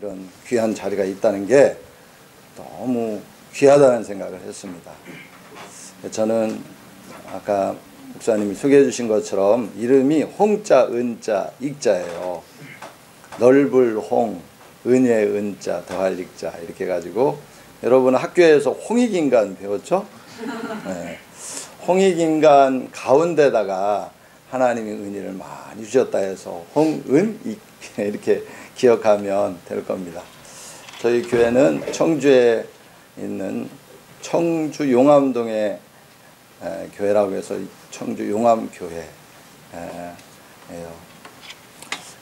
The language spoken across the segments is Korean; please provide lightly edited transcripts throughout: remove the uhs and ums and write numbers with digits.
이런 귀한 자리가 있다는 게 너무 귀하다는 생각을 했습니다. 저는 아까 목사님이 소개해 주신 것처럼 이름이 홍자, 은자, 익자예요. 넓을 홍, 은혜의 은자, 더할 익자 이렇게 해가지고 여러분 학교에서 홍익인간 배웠죠? 네. 홍익인간 가운데다가 하나님이 은혜를 많이 주셨다 해서 홍은익 이렇게 기억하면 될 겁니다. 저희 교회는 청주에 있는 청주 용암동의 교회라고 해서 청주 용암교회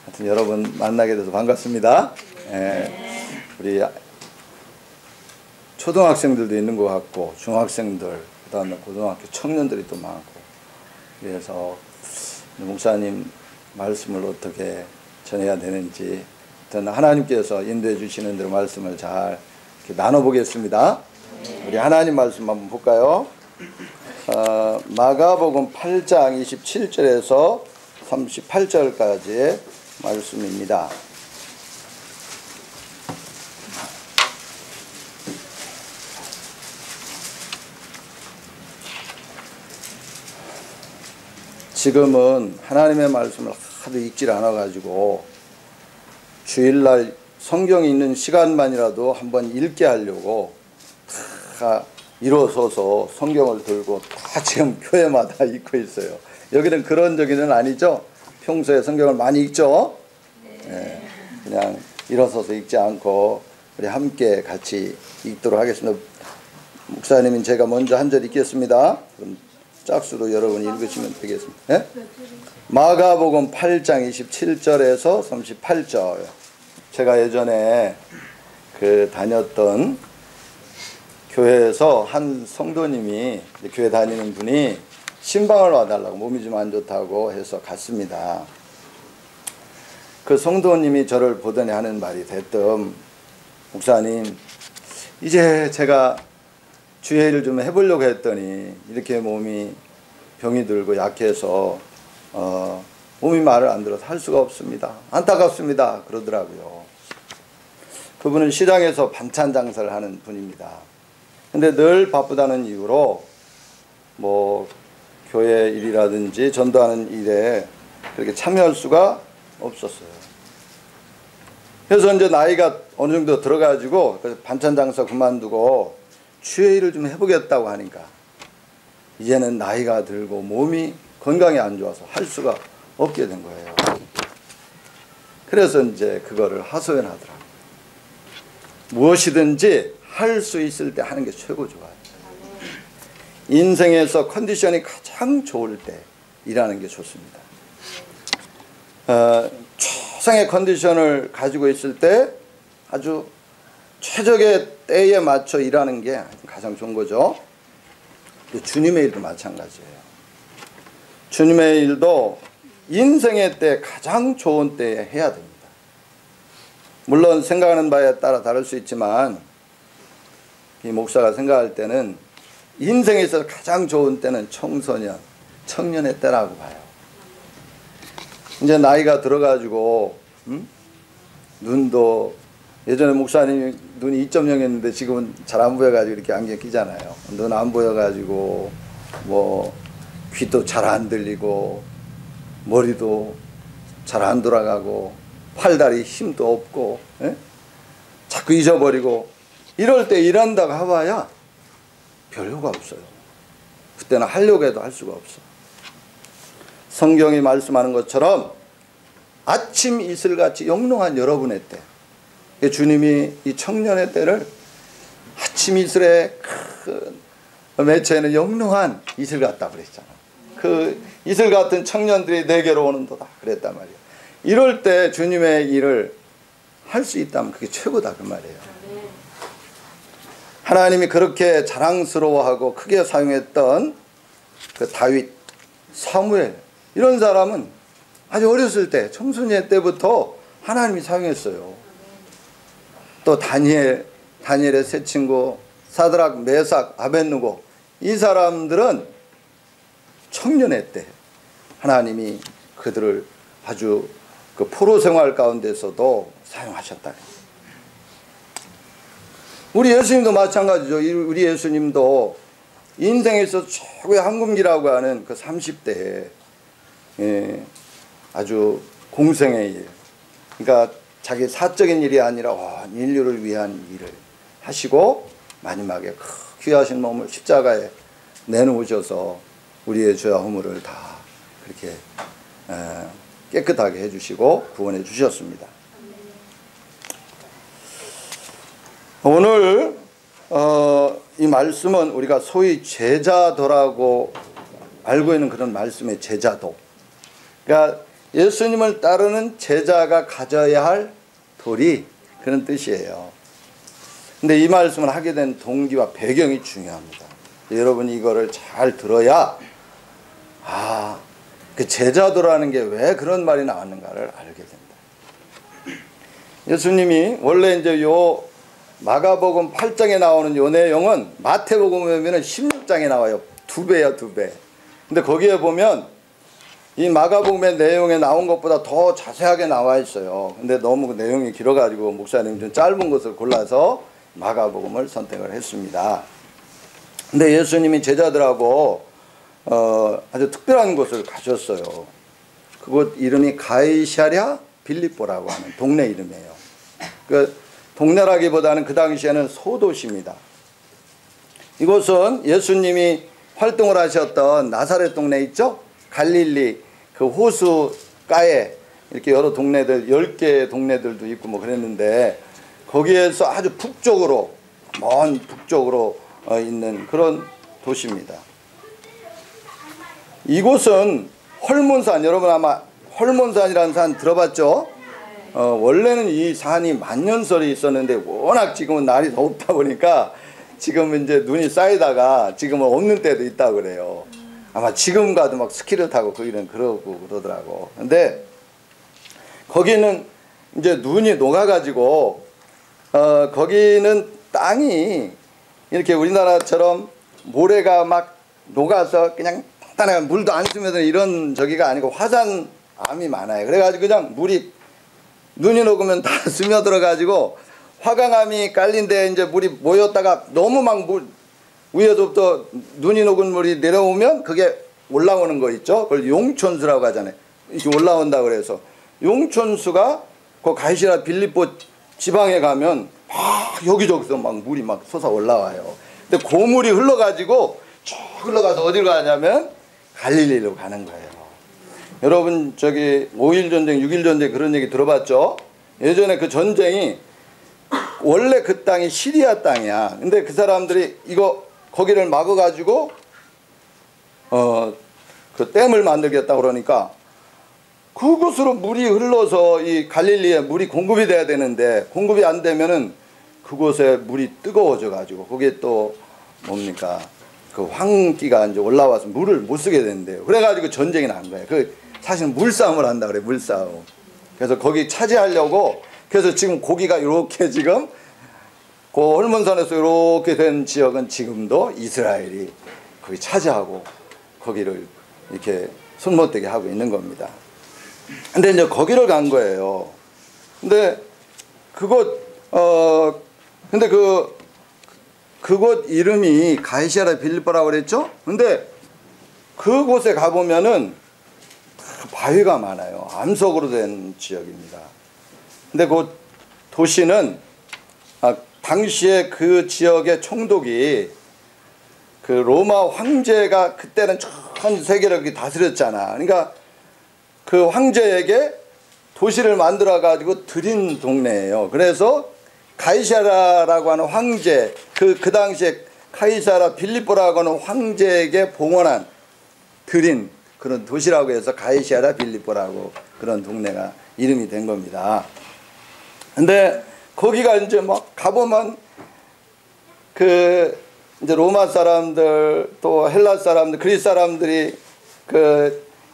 하여튼 여러분 만나게 돼서 반갑습니다. 우리 초등학생들도 있는 것 같고 중학생들 그 다음에 고등학교 청년들이 또 많고 그래서 목사님 말씀을 어떻게 전해야 되는지 하나님께서 인도해 주시는 대로 말씀을 잘 이렇게 나눠보겠습니다. 우리 하나님 말씀 한번 볼까요? 마가복음 8장 27절에서 38절까지의 말씀입니다. 지금은 하나님의 말씀을 하도 읽질 않아 가지고 주일날 성경이 있는 시간만이라도 한번 읽게 하려고 다 일어서서 성경을 들고 다 지금 교회마다 읽고 있어요. 여기는 그런 저기는 아니죠? 평소에 성경을 많이 읽죠? 네, 그냥 일어서서 읽지 않고 우리 함께 같이 읽도록 하겠습니다. 목사님은 제가 먼저 한 절 읽겠습니다. 그럼 짝수로 여러분이 읽으시면 되겠습니다. 네? 마가복음 8장 27절에서 38절. 제가 예전에 다녔던 교회에서 한 성도님이 교회 다니는 분이 신방을 와달라고 몸이 좀 안 좋다고 해서 갔습니다. 그 성도님이 저를 보더니 하는 말이 대뜸 목사님 이제 제가 주의 일을 좀 해보려고 했더니 이렇게 몸이 병이 들고 약해서 몸이 말을 안 들어서 할 수가 없습니다. 안타깝습니다. 그러더라고요. 그분은 시장에서 반찬 장사를 하는 분입니다. 근데 늘 바쁘다는 이유로 뭐 교회 일이라든지 전도하는 일에 그렇게 참여할 수가 없었어요. 그래서 이제 나이가 어느 정도 들어가지고 반찬 장사 그만두고 주의 일을 좀 해보겠다고 하니까 이제는 나이가 들고 몸이 건강이 안 좋아서 할 수가 없게 된 거예요. 그래서 이제 그거를 하소연하더라고요. 무엇이든지 할 수 있을 때 하는 게 최고 좋아요. 인생에서 컨디션이 가장 좋을 때 일하는 게 좋습니다. 최상의 컨디션을 가지고 있을 때 아주 최적의 때에 맞춰 일하는 게 가장 좋은 거죠. 주님의 일도 마찬가지예요. 주님의 일도 인생의 때 가장 좋은 때에 해야 됩니다. 물론 생각하는 바에 따라 다를 수 있지만 이 목사가 생각할 때는 인생에 있어서 가장 좋은 때는 청소년, 청년의 때라고 봐요. 이제 나이가 들어가지고 눈도 예전에 목사님이 눈이 2.0이었는데 지금은 잘 안 보여가지고 이렇게 안경 끼잖아요. 눈 안 보여가지고 뭐 귀도 잘 안 들리고 머리도 잘 안 돌아가고 팔다리 힘도 없고 자꾸 잊어버리고 이럴 때 일한다고 해봐야 별 효과 없어요. 그때는 하려고 해도 할 수가 없어. 성경이 말씀하는 것처럼 아침 이슬같이 영롱한 여러분의 때, 주님이 이 청년의 때를 아침 이슬의 매체에는 영롱한 이슬 같다 그랬잖아. 그 이슬 같은 청년들이 내게로 오는도다 그랬단 말이에요. 이럴 때 주님의 일을 할 수 있다면 그게 최고다 그 말이에요. 하나님이 그렇게 자랑스러워하고 크게 사용했던 그 다윗, 사무엘 이런 사람은 아주 어렸을 때 청소년 때부터 하나님이 사용했어요. 또 다니엘의 세 친구 사드락, 메삭, 아벳느고 이 사람들은 청년의 때 하나님이 그들을 아주 그 포로 생활 가운데서도 사용하셨다. 우리 예수님도 마찬가지죠. 우리 예수님도 인생에서 최고의 황금기라고 하는 그 30대에 아주 공생의 일, 그러니까 자기 사적인 일이 아니라 온 인류를 위한 일을 하시고 마지막에 귀하신 몸을 십자가에 내놓으셔서 우리의 죄와 허물을 다 그렇게 깨끗하게 해주시고 구원해 주셨습니다. 오늘 이 말씀은 우리가 소위 제자도라고 알고 있는 그런 말씀의 제자도, 그러니까 예수님을 따르는 제자가 가져야 할 도리, 그런 뜻이에요. 근데 이 말씀을 하게 된 동기와 배경이 중요합니다. 여러분이 이거를 잘 들어야 그 제자도라는 게 왜 그런 말이 나왔는가를 알게 된다. 예수님이 원래 이제 요 마가복음 8장에 나오는 요 내용은 마태복음에 보면 16장에 나와요. 2배야, 2배. 근데 거기에 보면 이 마가복음의 내용에 나온 것보다 더 자세하게 나와 있어요. 근데 너무 내용이 길어가지고 목사님 좀 짧은 것을 골라서 마가복음을 선택을 했습니다. 근데 예수님이 제자들하고 아주 특별한 곳을 가셨어요. 그곳 이름이 가이사랴 빌립보라고 하는 동네 이름이에요. 그 동네라기보다는 그 당시에는 소도시입니다. 이곳은 예수님이 활동을 하셨던 나사렛 동네 있죠? 갈릴리 그 호수가에 이렇게 여러 동네들 10개의 동네들도 있고 뭐 그랬는데 거기에서 아주 북쪽으로, 먼 북쪽으로 있는 그런 도시입니다. 이곳은 헐몬산, 여러분 아마 헐몬산이라는 산 들어봤죠? 원래는 이 산이 만년설이 있었는데 워낙 지금은 날이 덥다 보니까 지금은 이제 눈이 쌓이다가 지금은 없는 때도 있다고 그래요. 아마 지금 가도 막 스키를 타고 거기는 그러고 그러더라고. 근데 거기는 이제 눈이 녹아가지고 거기는 땅이 이렇게 우리나라처럼 모래가 막 녹아서 그냥 단단하게 물도 안 스며드는 이런 저기가 아니고 화산암이 많아요. 그래가지고 그냥 물이 눈이 녹으면 다 스며들어가지고 화강암이 깔린 데에 이제 물이 모였다가 너무 막 위에서부터 눈이 녹은 물이 내려오면 그게 올라오는 거 있죠? 그걸 용천수라고 하잖아요. 이렇게 올라온다 그래서 용천수가 그 가이사랴 빌립보 지방에 가면 막 여기저기서 막 물이 막 솟아 올라와요. 근데 그 물이 흘러가지고 쭉 흘러가서 어디로 가냐면 갈릴리로 가는 거예요. 여러분 저기 5.1 전쟁, 6.1 전쟁 그런 얘기 들어봤죠? 예전에 그 전쟁이 원래 그 땅이 시리아 땅이야. 근데 그 사람들이 거기를 막아가지고 그 댐을 만들겠다 그러니까 그곳으로 물이 흘러서 이 갈릴리에 물이 공급이 돼야 되는데 공급이 안 되면은 그곳에 물이 뜨거워져 가지고 거기에 또 뭡니까 그 황기가 이제 올라와서 물을 못 쓰게 된대요. 그래가지고 전쟁이 난 거예요. 그 사실은 물싸움을 한다 그래, 물싸움. 그래서 거기 차지하려고 그래서 지금 고기가 이렇게 지금 그 헐몬산에서 이렇게 된 지역은 지금도 이스라엘이 거기 차지하고 거기를 이렇게 손못대게 하고 있는 겁니다. 근데 이제 거기를 간 거예요. 근데 근데 그곳 이름이 가이사랴 빌립보라고 그랬죠? 근데 그곳에 가보면은 바위가 많아요. 암석으로 된 지역입니다. 근데 그 도시는 당시에 그 지역의 총독이 그 로마 황제가 그때는 전 세계를 다스렸잖아. 그러니까 그 황제에게 도시를 만들어 가지고 드린 동네예요. 그래서 가이사랴라고 하는 황제, 그 당시에 가이사랴 빌립보라고 하는 황제에게 봉헌한 드린 그런 도시라고 해서 가이사랴 빌립보라고 그런 동네가 이름이 된 겁니다. 근데 거기가 이제 막 가보면 그 이제 로마 사람들 또 헬라 사람들 그리스 사람들이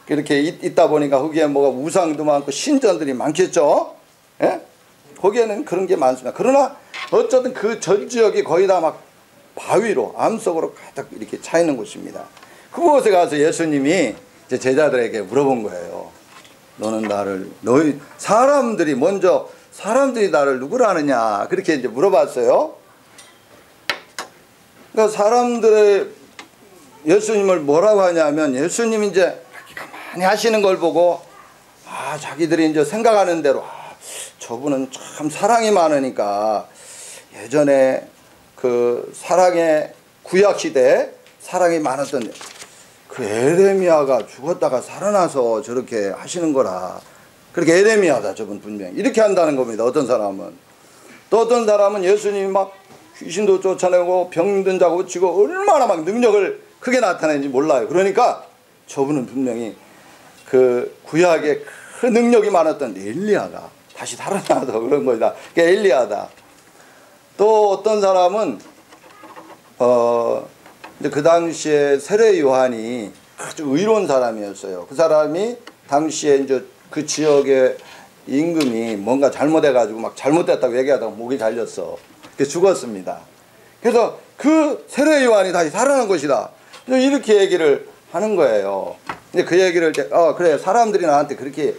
이렇게 있다 보니까 거기에 뭐가 우상도 많고 신전들이 많겠죠. 예? 거기에는 그런 게 많습니다. 그러나 어쨌든 그 전 지역이 거의 다 막 바위로 암석으로 가득 이렇게 차 있는 곳입니다. 그곳에 가서 예수님이 이제 제자들에게 물어본 거예요. 너는 사람들이 나를 누구라 하느냐 그렇게 이제 물어봤어요. 그러니까 사람들의 예수님을 뭐라고 하냐면 예수님이 이제 가만히 하시는 걸 보고 자기들이 이제 생각하는 대로 저분은 참 사랑이 많으니까 예전에 그 사랑의 구약 시대에 사랑이 많았던 그 에레미야가 죽었다가 살아나서 저렇게 하시는 거라. 그렇게 에레미야다 저분 분명히 이렇게 한다는 겁니다. 어떤 사람은. 또 어떤 사람은 예수님이 막 귀신도 쫓아내고 병든 자 고치고 얼마나 막 능력을 크게 나타내는지 몰라요. 그러니까 저분은 분명히 그 구약에 그 능력이 많았던 엘리야가 다시 살아나서 그런 거다. 그게 엘리야다. 또 어떤 사람은 이제 그 당시에 세례 요한이 아주 의로운 사람이었어요. 그 사람이 당시에 이제 그 지역의 임금이 뭔가 잘못해가지고 막 잘못됐다고 얘기하다가 목이 잘렸어. 그래서 죽었습니다. 그래서 그 세례 요한이 다시 살아난 것이다. 이렇게 얘기를 하는 거예요. 근데 그 얘기를 그래 사람들이 나한테 그렇게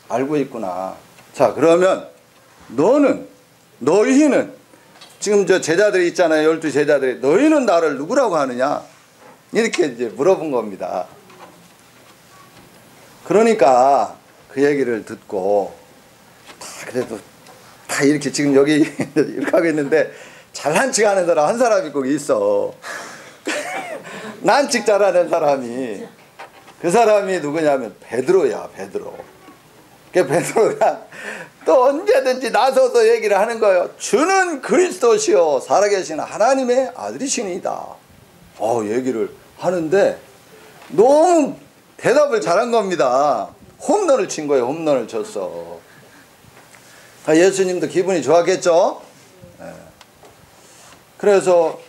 알고 있구나. 자 그러면 너희는 지금 저 제자들이 있잖아요. 12 제자들이 너희는 나를 누구라고 하느냐 이렇게 이제 물어본 겁니다. 그러니까 그 얘기를 듣고 그래도 다 이렇게 지금 여기 이렇게 하고 있는데 잘난 척 하는 사람 한 사람이 꼭 있어. 난칙 잘하는 사람이. 그 사람이 누구냐면 베드로야. 베드로. 그 베드로가 또 언제든지 나서서 얘기를 하는 거예요. 주는 그리스도시요 살아계신 하나님의 아들이시니이다. 얘기를 하는데 너무 대답을 잘한 겁니다. 홈런을 친 거예요. 홈런을 쳤어. 예수님도 기분이 좋았겠죠. 그래서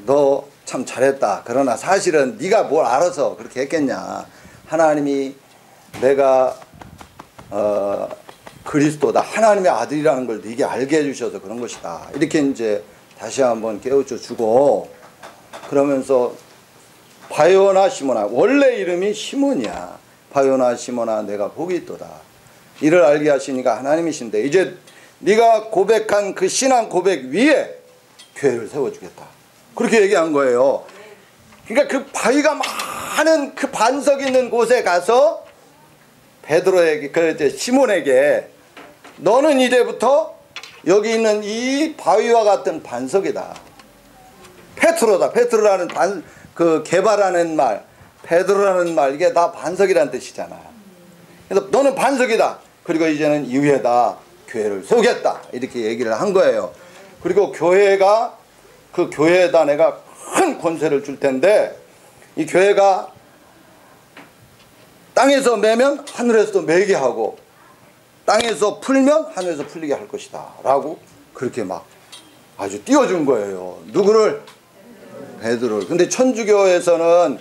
너 참 잘했다. 그러나 사실은 네가 뭘 알아서 그렇게 했겠냐. 하나님이 내가 그리스도다. 하나님의 아들이라는 걸 네게 알게 해주셔서 그런 것이다. 이렇게 이제 다시 한번 깨우쳐 주고 그러면서 바요나 시몬아 원래 이름이 시몬이야. 바요나 시몬아 내가 복이 있도다. 이를 알게 하시니까 하나님이신데 이제 네가 고백한 그 신앙 고백 위에 교회를 세워주겠다. 그렇게 얘기한 거예요. 그러니까 그 바위가 많은 그 반석 있는 곳에 가서 베드로에게 그 시몬에게 너는 이제부터 여기 있는 이 바위와 같은 반석이다. 페트로다. 페트로라는 그 개발하는 말, 베드로라는 말 이게 다 반석이라는 뜻이잖아. 그래서 너는 반석이다. 그리고 이제는 이 위에다 교회를 세우겠다. 이렇게 얘기를 한 거예요. 그리고 교회가 그 교회에다 내가 큰 권세를 줄 텐데 이 교회가 땅에서 매면 하늘에서도 매게 하고 땅에서 풀면 하늘에서 풀리게 할 것이다 라고 그렇게 막 아주 띄워준 거예요. 누구를? 베드로를. 근데 천주교에서는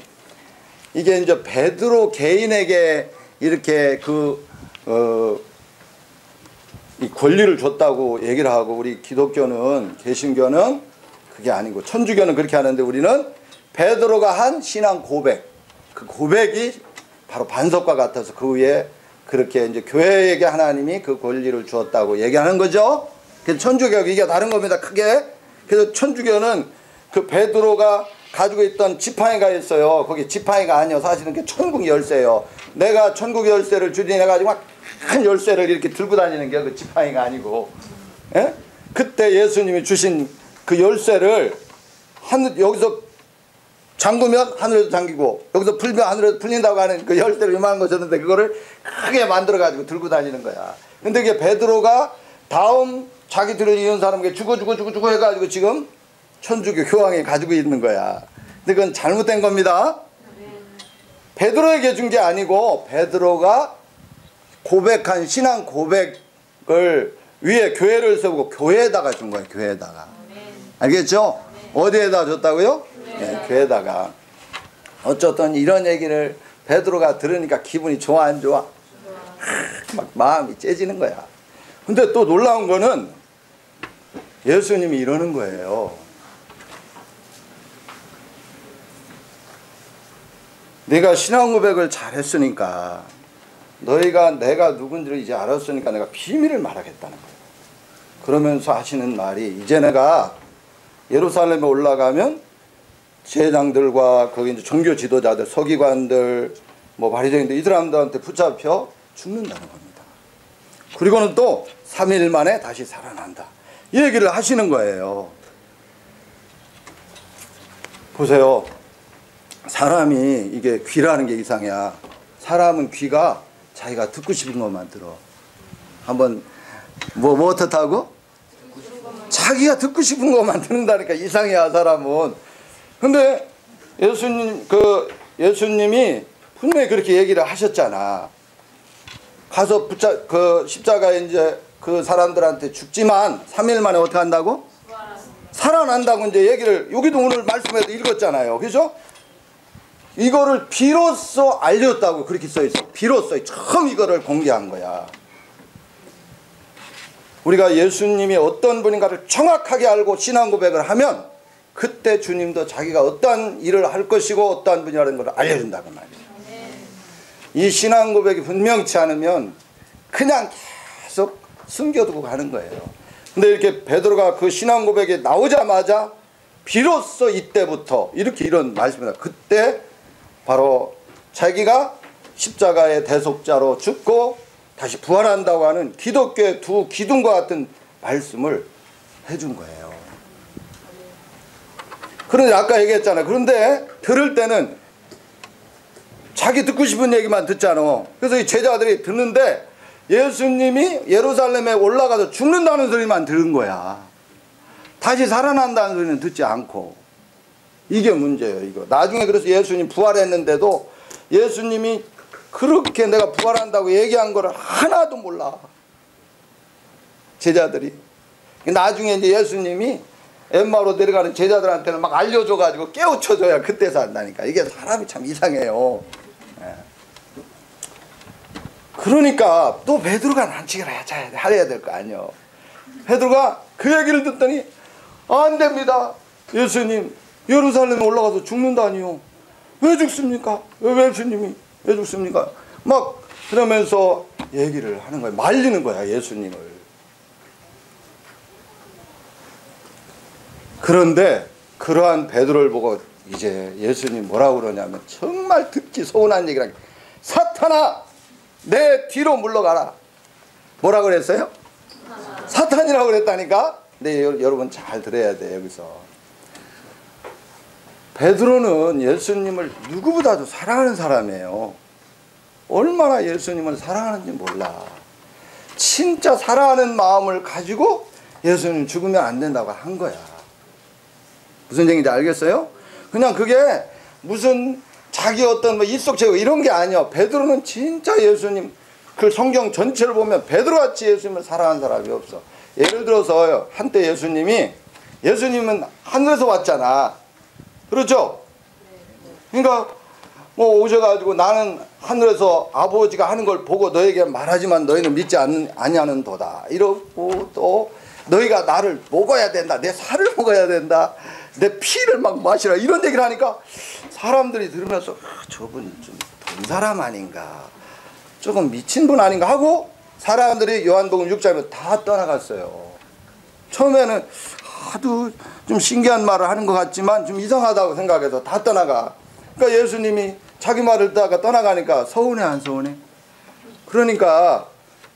이게 이제 베드로 개인에게 이렇게 이 권리를 줬다고 얘기를 하고 우리 기독교는 개신교는 그게 아니고 천주교는 그렇게 하는데 우리는 베드로가 한 신앙 고백 그 고백이 바로 반석과 같아서 그 위에 그렇게 이제 교회에게 하나님이 그 권리를 주었다고 얘기하는 거죠. 그래서 천주교하고 이게 다른 겁니다. 크게. 그래서 천주교는 그 베드로가 가지고 있던 지팡이가 있어요. 거기 지팡이가 아니요. 사실은 그 천국 열쇠예요. 내가 천국 열쇠를 주진해 가지고 막 큰 열쇠를 이렇게 들고 다니는 게 그 지팡이가 아니고. 예? 그때 예수님이 주신 그 열쇠를 여기서 잠그면 하늘에도 잠기고 여기서 풀면 하늘에도 풀린다고 하는 그 열쇠를 이만한 거 줬는데 그거를 크게 만들어 가지고 들고 다니는 거야. 근데 이게 베드로가 다음 자기들을 이은 사람에게 주고 해가지고 지금 천주교 교황이 가지고 있는 거야. 근데 그건 잘못된 겁니다. 베드로에게 준 게 아니고 베드로가 고백한 신앙 고백을 위에 교회를 세우고 교회에다가 준 거예요. 교회에다가. 알겠죠? 어디에다 줬다고요? 네, 교회에다가. 어쨌든 이런 얘기를 베드로가 들으니까 기분이 좋아 안 좋아? 막 마음이 째지는 거야. 근데 또 놀라운 거는 예수님이 이러는 거예요. 내가 신앙 고백을 잘했으니까 너희가 내가 누군지를 이제 알았으니까 내가 비밀을 말하겠다는 거예요. 그러면서 하시는 말이 이제 내가 예루살렘에 올라가면 제장들과 거기 이제 종교 지도자들, 서기관들, 뭐 바리새인들 이 사람들한테 붙잡혀 죽는다는 겁니다. 그리고는 또 3일 만에 다시 살아난다. 이 얘기를 하시는 거예요. 보세요. 사람이 이게 귀라는 게 이상이야. 사람은 귀가 자기가 듣고 싶은 것만 들어. 한번 뭐 어떻다고? 자기가 듣고 싶은 것만 듣는다니까. 이상이야 사람은. 근데 예수님이 분명히 그렇게 얘기를 하셨잖아. 가서 십자가에 이제 그 사람들한테 죽지만 3일 만에 어떻게 한다고? 살아난다고 이제 얘기를 여기도 오늘 말씀에도 읽었잖아요. 그죠? 이거를 비로소 알렸다고 그렇게 써 있어. 비로소 처음 이거를 공개한 거야. 우리가 예수님이 어떤 분인가를 정확하게 알고 신앙 고백을 하면 그때 주님도 자기가 어떠한 일을 할 것이고 어떠한 분이라는 걸 알려준다고 말이에요. 이 신앙 고백이 분명치 않으면 그냥 계속 숨겨두고 가는 거예요. 근데 이렇게 베드로가 그 신앙 고백이 나오자마자 비로소 이때부터 이렇게 이런 말씀이다. 그때 바로 자기가 십자가의 대속자로 죽고 다시 부활한다고 하는 기독교의 두 기둥과 같은 말씀을 해준 거예요. 그런데 아까 얘기했잖아요. 그런데 들을 때는 자기 듣고 싶은 얘기만 듣잖아. 그래서 이 제자들이 듣는데 예수님이 예루살렘에 올라가서 죽는다는 소리만 들은 거야. 다시 살아난다는 소리는 듣지 않고. 이게 문제예요. 이거. 나중에 그래서 예수님 부활했는데도 예수님이 그렇게 내가 부활한다고 얘기한 거를 하나도 몰라. 제자들이. 나중에 이제 예수님이 엠마오로 내려가는 제자들한테는 막 알려줘가지고 깨우쳐줘야 그때 산다니까. 이게 사람이 참 이상해요. 그러니까 또 베드로가 난치기를 해야 될 거 아니에요. 베드로가 그 얘기를 듣더니 안 됩니다. 예수님 예루살렘에 올라가서 죽는다니요. 왜 죽습니까? 왜 예수님이 왜 죽습니까? 막 그러면서 얘기를 하는 거예요. 말리는 거야 예수님을. 그런데 그러한 베드로를 보고 이제 예수님 뭐라고 그러냐면 정말 듣기 서운한 얘기를 하니까 사탄아 내 뒤로 물러가라. 뭐라고 그랬어요? 사탄이라고 그랬다니까. 근데 여러분 잘 들어야 돼. 여기서 베드로는 예수님을 누구보다도 사랑하는 사람이에요. 얼마나 예수님을 사랑하는지 몰라. 진짜 사랑하는 마음을 가지고 예수님 죽으면 안 된다고 한 거야. 무슨 얘기인지 알겠어요? 그냥 그게 무슨 자기 어떤 뭐 일속체고 이런 게 아니야. 베드로는 진짜 예수님 그 성경 전체를 보면 베드로같이 예수님을 사랑하는 사람이 없어. 예를 들어서 한때 예수님은 하늘에서 왔잖아. 그렇죠? 그러니까 뭐 오셔가지고 나는 하늘에서 아버지가 하는 걸 보고 너에게 말하지만 너희는 믿지 아니하는도다. 이러고 또 너희가 나를 먹어야 된다. 내 살을 먹어야 된다. 내 피를 막 마시라. 이런 얘기를 하니까 사람들이 들으면서 저분 좀 돈 사람 아닌가. 조금 미친 분 아닌가 하고 사람들이 요한복음 6장에 다 떠나갔어요. 처음에는 하도 좀 신기한 말을 하는 것 같지만 좀 이상하다고 생각해서 다 떠나가. 그러니까 예수님이 자기 말을 듣다가 떠나가니까 서운해 안 서운해? 그러니까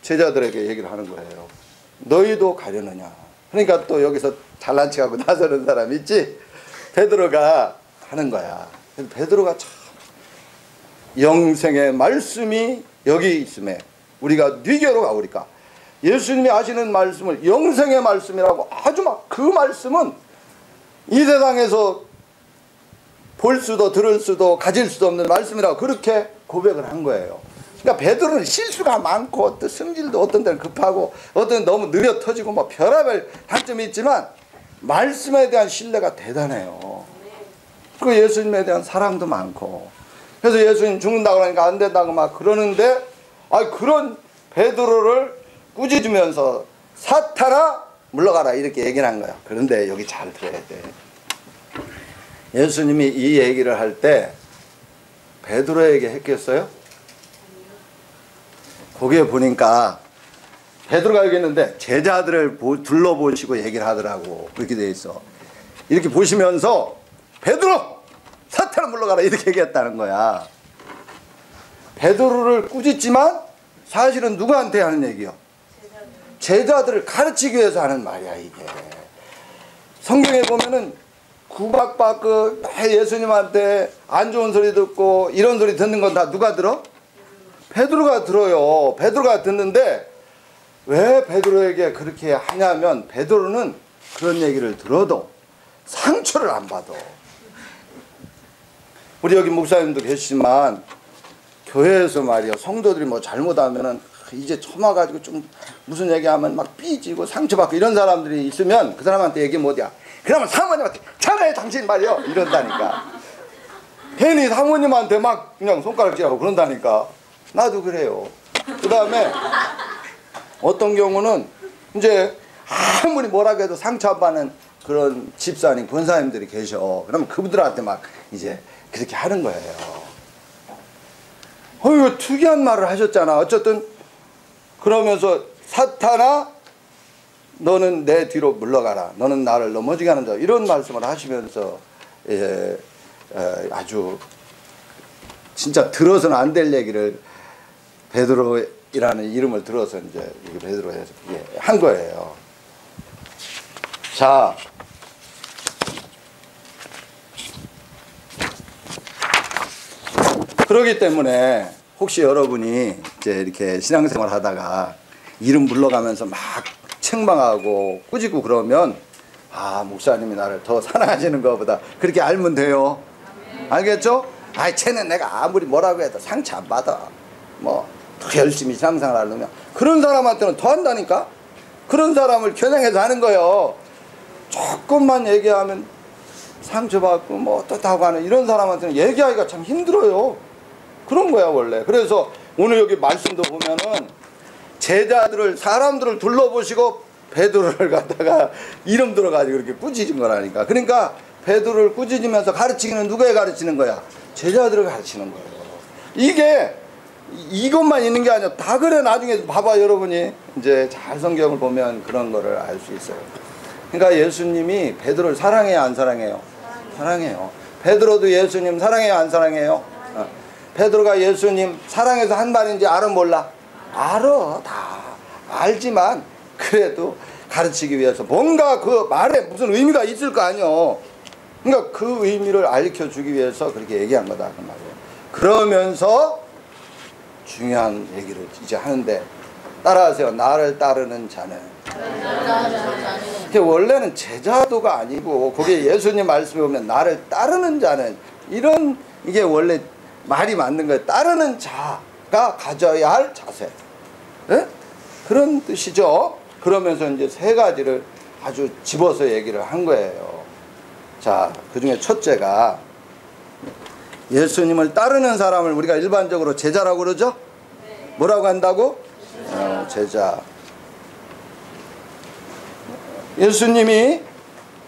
제자들에게 얘기를 하는 거예요. 너희도 가려느냐. 그러니까 또 여기서 잘난 척하고 나서는 사람 있지? 베드로가 하는 거야. 베드로가 참 영생의 말씀이 여기 있음에 우리가 네게로 가오리까. 예수님이 하시는 말씀을 영생의 말씀이라고 아주 막 그 말씀은 이 세상에서 볼 수도 들을 수도 가질 수도 없는 말씀이라고 그렇게 고백을 한 거예요. 그러니까 베드로는 실수가 많고 어떤 성질도 어떤 데는 급하고 어떤 데는 너무 느려 터지고 뭐 별의별 단점이 있지만 말씀에 대한 신뢰가 대단해요. 그리고 예수님에 대한 사랑도 많고 그래서 예수님 죽는다고 그러니까 안 된다고 막 그러는데 그런 베드로를 꾸짖으면서 사탄아 물러가라 이렇게 얘기를 한 거야. 그런데 여기 잘 들어야 돼. 예수님이 이 얘기를 할 때 베드로에게 했겠어요? 거기에 보니까 베드로가 여기 있는데 제자들을 둘러보시고 얘기를 하더라고. 그렇게 돼 있어. 이렇게 보시면서 베드로 사탄을 물러가라 이렇게 얘기했다는 거야. 베드로를 꾸짖지만 사실은 누구한테 하는 얘기요? 제자들을 가르치기 위해서 하는 말이야 이게. 성경에 보면은 구박받고 예수님한테 안 좋은 소리 듣고 이런 소리 듣는 건 다 누가 들어? 베드로가 들어요. 베드로가 듣는데 왜 베드로에게 그렇게 하냐면 베드로는 그런 얘기를 들어도 상처를 안 받아. 우리 여기 목사님도 계시지만 교회에서 말이야 성도들이 뭐 잘못하면은 이제 처마가지고 좀 무슨 얘기하면 막 삐지고 상처받고 이런 사람들이 있으면 그 사람한테 얘기 못이야. 그러면 사모님한테 잘해 당신 말이요 이런다니까. 괜히 사모님한테 막 그냥 손가락질하고 그런다니까. 나도 그래요. 그 다음에 어떤 경우는 이제 아무리 뭐라고 해도 상처 안 받는 그런 집사님 권사님들이 계셔. 그러면 그분들한테 막 이제 그렇게 하는 거예요. 어휴 특이한 말을 하셨잖아. 어쨌든 그러면서 사탄아 너는 내 뒤로 물러가라. 너는 나를 넘어지게 하는 자. 이런 말씀을 하시면서 아주 진짜 들어서는 안 될 얘기를 베드로이라는 이름을 들어서 이제 베드로에서 한 거예요. 자, 그렇기 때문에 혹시 여러분이 이제 이렇게 신앙생활 하다가 이름 불러가면서 막 책망하고 꾸짖고 그러면 아 목사님이 나를 더 사랑하시는 것보다 그렇게 알면 돼요. 알겠죠? 아이 쟤는 내가 아무리 뭐라고 해도 상처 안 받아. 뭐 더 열심히 신앙생활 하려면 그런 사람한테는 더 한다니까. 그런 사람을 겨냥해서 하는 거예요. 조금만 얘기하면 상처받고 뭐 어떻다고 하는 이런 사람한테는 얘기하기가 참 힘들어요. 그런 거야 원래. 그래서 오늘 여기 말씀도 보면은 제자들을 사람들을 둘러보시고 베드로를 갖다가 이름 들어가지고 이렇게 꾸짖은 거라니까. 그러니까 베드로를 꾸짖으면서 가르치기는 누구에 가르치는 거야? 제자들을 가르치는 거예요. 이게 이것만 있는 게 아니야. 다 그래. 나중에 봐봐 여러분이 이제 잘 성경을 보면 그런 거를 알 수 있어요. 그러니까 예수님이 베드로를 사랑해요 안 사랑해요? 사랑해요. 베드로도 예수님 사랑해요 안 사랑해요? 베드로가 예수님 사랑해서 한 말인지 알아 몰라? 알아. 다 알지만 그래도 가르치기 위해서 뭔가 그 말에 무슨 의미가 있을 거 아니요. 그러니까 그 의미를 알려주기 위해서 그렇게 얘기한 거다 그 말이에요. 그러면서 중요한 얘기를 이제 하는데 따라하세요. 나를 따르는 자는. 원래는 제자도가 아니고 거기에 예수님 말씀에 보면 나를 따르는 자는 이런 이게 원래 말이 맞는 거예요. 따르는 자가 가져야 할 자세. 네? 그런 뜻이죠. 그러면서 이제 세 가지를 아주 집어서 얘기를 한 거예요. 자, 그 중에 첫째가 예수님을 따르는 사람을 우리가 일반적으로 제자라고 그러죠? 뭐라고 한다고? 제자. 예수님이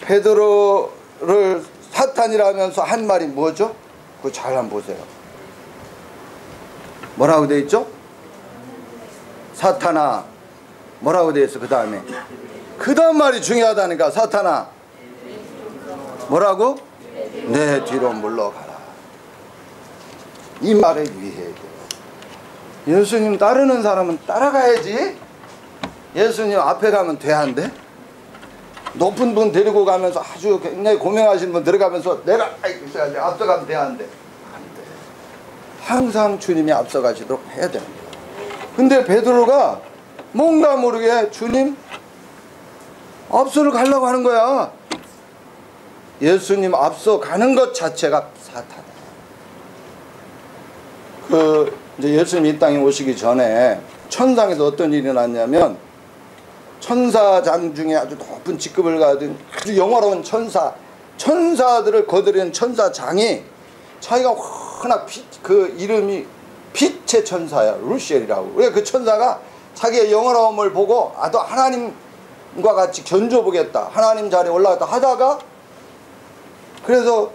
베드로를 사탄이라면서 한 말이 뭐죠? 그거 잘 한번 보세요. 뭐라고 되어 있죠? 사탄아. 뭐라고 되어 있어? 그 다음에 그 다음 말이 중요하다니까. 사탄아 뭐라고? 내 뒤로 물러가라. 이 말에 유의해야 돼요. 예수님 따르는 사람은 따라가야지. 예수님 앞에 가면 돼 안 돼? 높은 분 데리고 가면서 아주 굉장히 고명하신 분 들어가면서 내가 앞서가면 돼 안 돼? 안 돼. 항상 주님이 앞서가시도록 해야 됩니다. 근데 베드로가 뭔가 모르게 주님 앞서를 가려고 하는 거야. 예수님 앞서 가는 것 자체가 사탄이야. 이제 예수님 이 땅에 오시기 전에 천상에서 어떤 일이 났냐면 천사장 중에 아주 높은 직급을 가진 아주 영화로운 천사들을 거느리는 천사장이 자기가 워낙 그 이름이 빛의 천사야. 루시엘이라고. 그래 그 천사가 자기의 영화로움을 보고 또 하나님과 같이 견줘보겠다. 하나님 자리에 올라갔다 하다가 그래서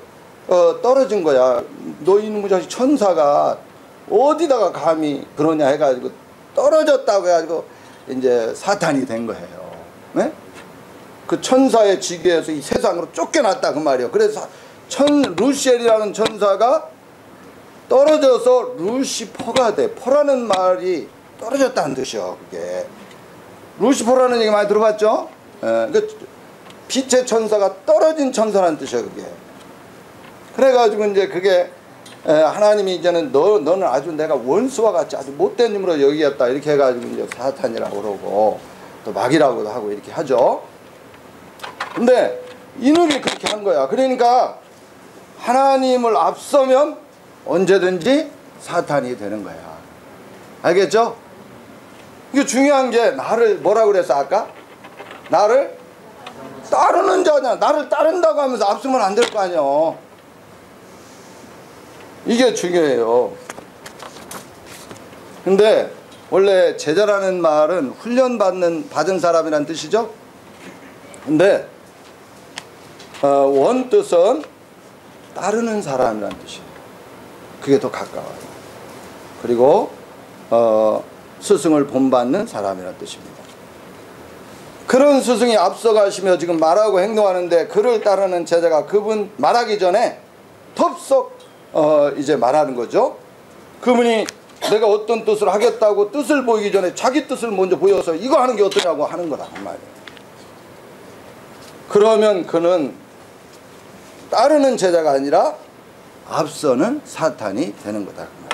떨어진 거야. 너 이놈의 자식 천사가 어디다가 감히 그러냐 해가지고 떨어졌다고 해가지고 이제 사탄이 된 거예요. 네? 그 천사의 지계에서 이 세상으로 쫓겨났다 그 말이에요. 그래서 루시엘이라는 천사가 떨어져서 루시퍼가 돼. 퍼라는 말이 떨어졌다는 뜻이요. 그게 루시퍼라는 얘기 많이 들어봤죠? 그 빛의 천사가 떨어진 천사라는 뜻이에요. 그게 그래가지고 이제 그게 하나님이 이제는 너는 아주 내가 원수와 같이 아주 못된 놈으로 여기겠다 이렇게 해가지고 이제 사탄이라고 그러고 또 마귀라고도 하고 이렇게 하죠. 근데 이놈이 그렇게 한 거야. 그러니까 하나님을 앞서면 언제든지 사탄이 되는 거야. 알겠죠? 이게 중요한 게 나를 뭐라고 그랬어 아까? 나를 따르는 자냐. 나를 따른다고 하면서 앞서면 안 될 거 아니야. 이게 중요해요. 근데 원래 제자라는 말은 받은 사람이란 뜻이죠. 근데 원뜻은 따르는 사람이란 뜻이에요. 그게 더 가까워요. 그리고 스승을 본받는 사람이란 뜻입니다. 그런 스승이 앞서가시며 지금 말하고 행동하는데 그를 따르는 제자가 그분 말하기 전에 덥석 이제 말하는 거죠. 그분이 내가 어떤 뜻을 하겠다고 뜻을 보이기 전에 자기 뜻을 먼저 보여서 이거 하는 게 어떠냐고 하는 거다 그 말이에요. 그러면 그는 따르는 제자가 아니라 앞서는 사탄이 되는 거다 그 말이에요.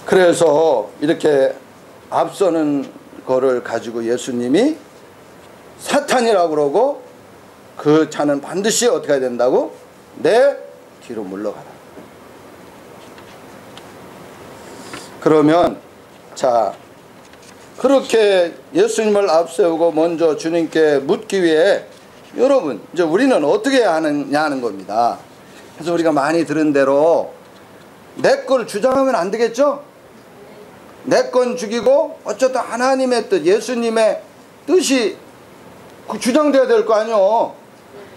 그래서 이렇게 앞서는 거를 가지고 예수님이 사탄이라고 그러고 그 자는 반드시 어떻게 해야 된다고? 내 뒤로 물러가라. 그러면 자 그렇게 예수님을 앞세우고 먼저 주님께 묻기 위해 여러분 이제 우리는 어떻게 해야 하느냐 하는 겁니다. 그래서 우리가 많이 들은 대로 내 걸 주장하면 안 되겠죠? 내 건 죽이고 어쨌든 하나님의 뜻 예수님의 뜻이 주장돼야 될 거 아니요.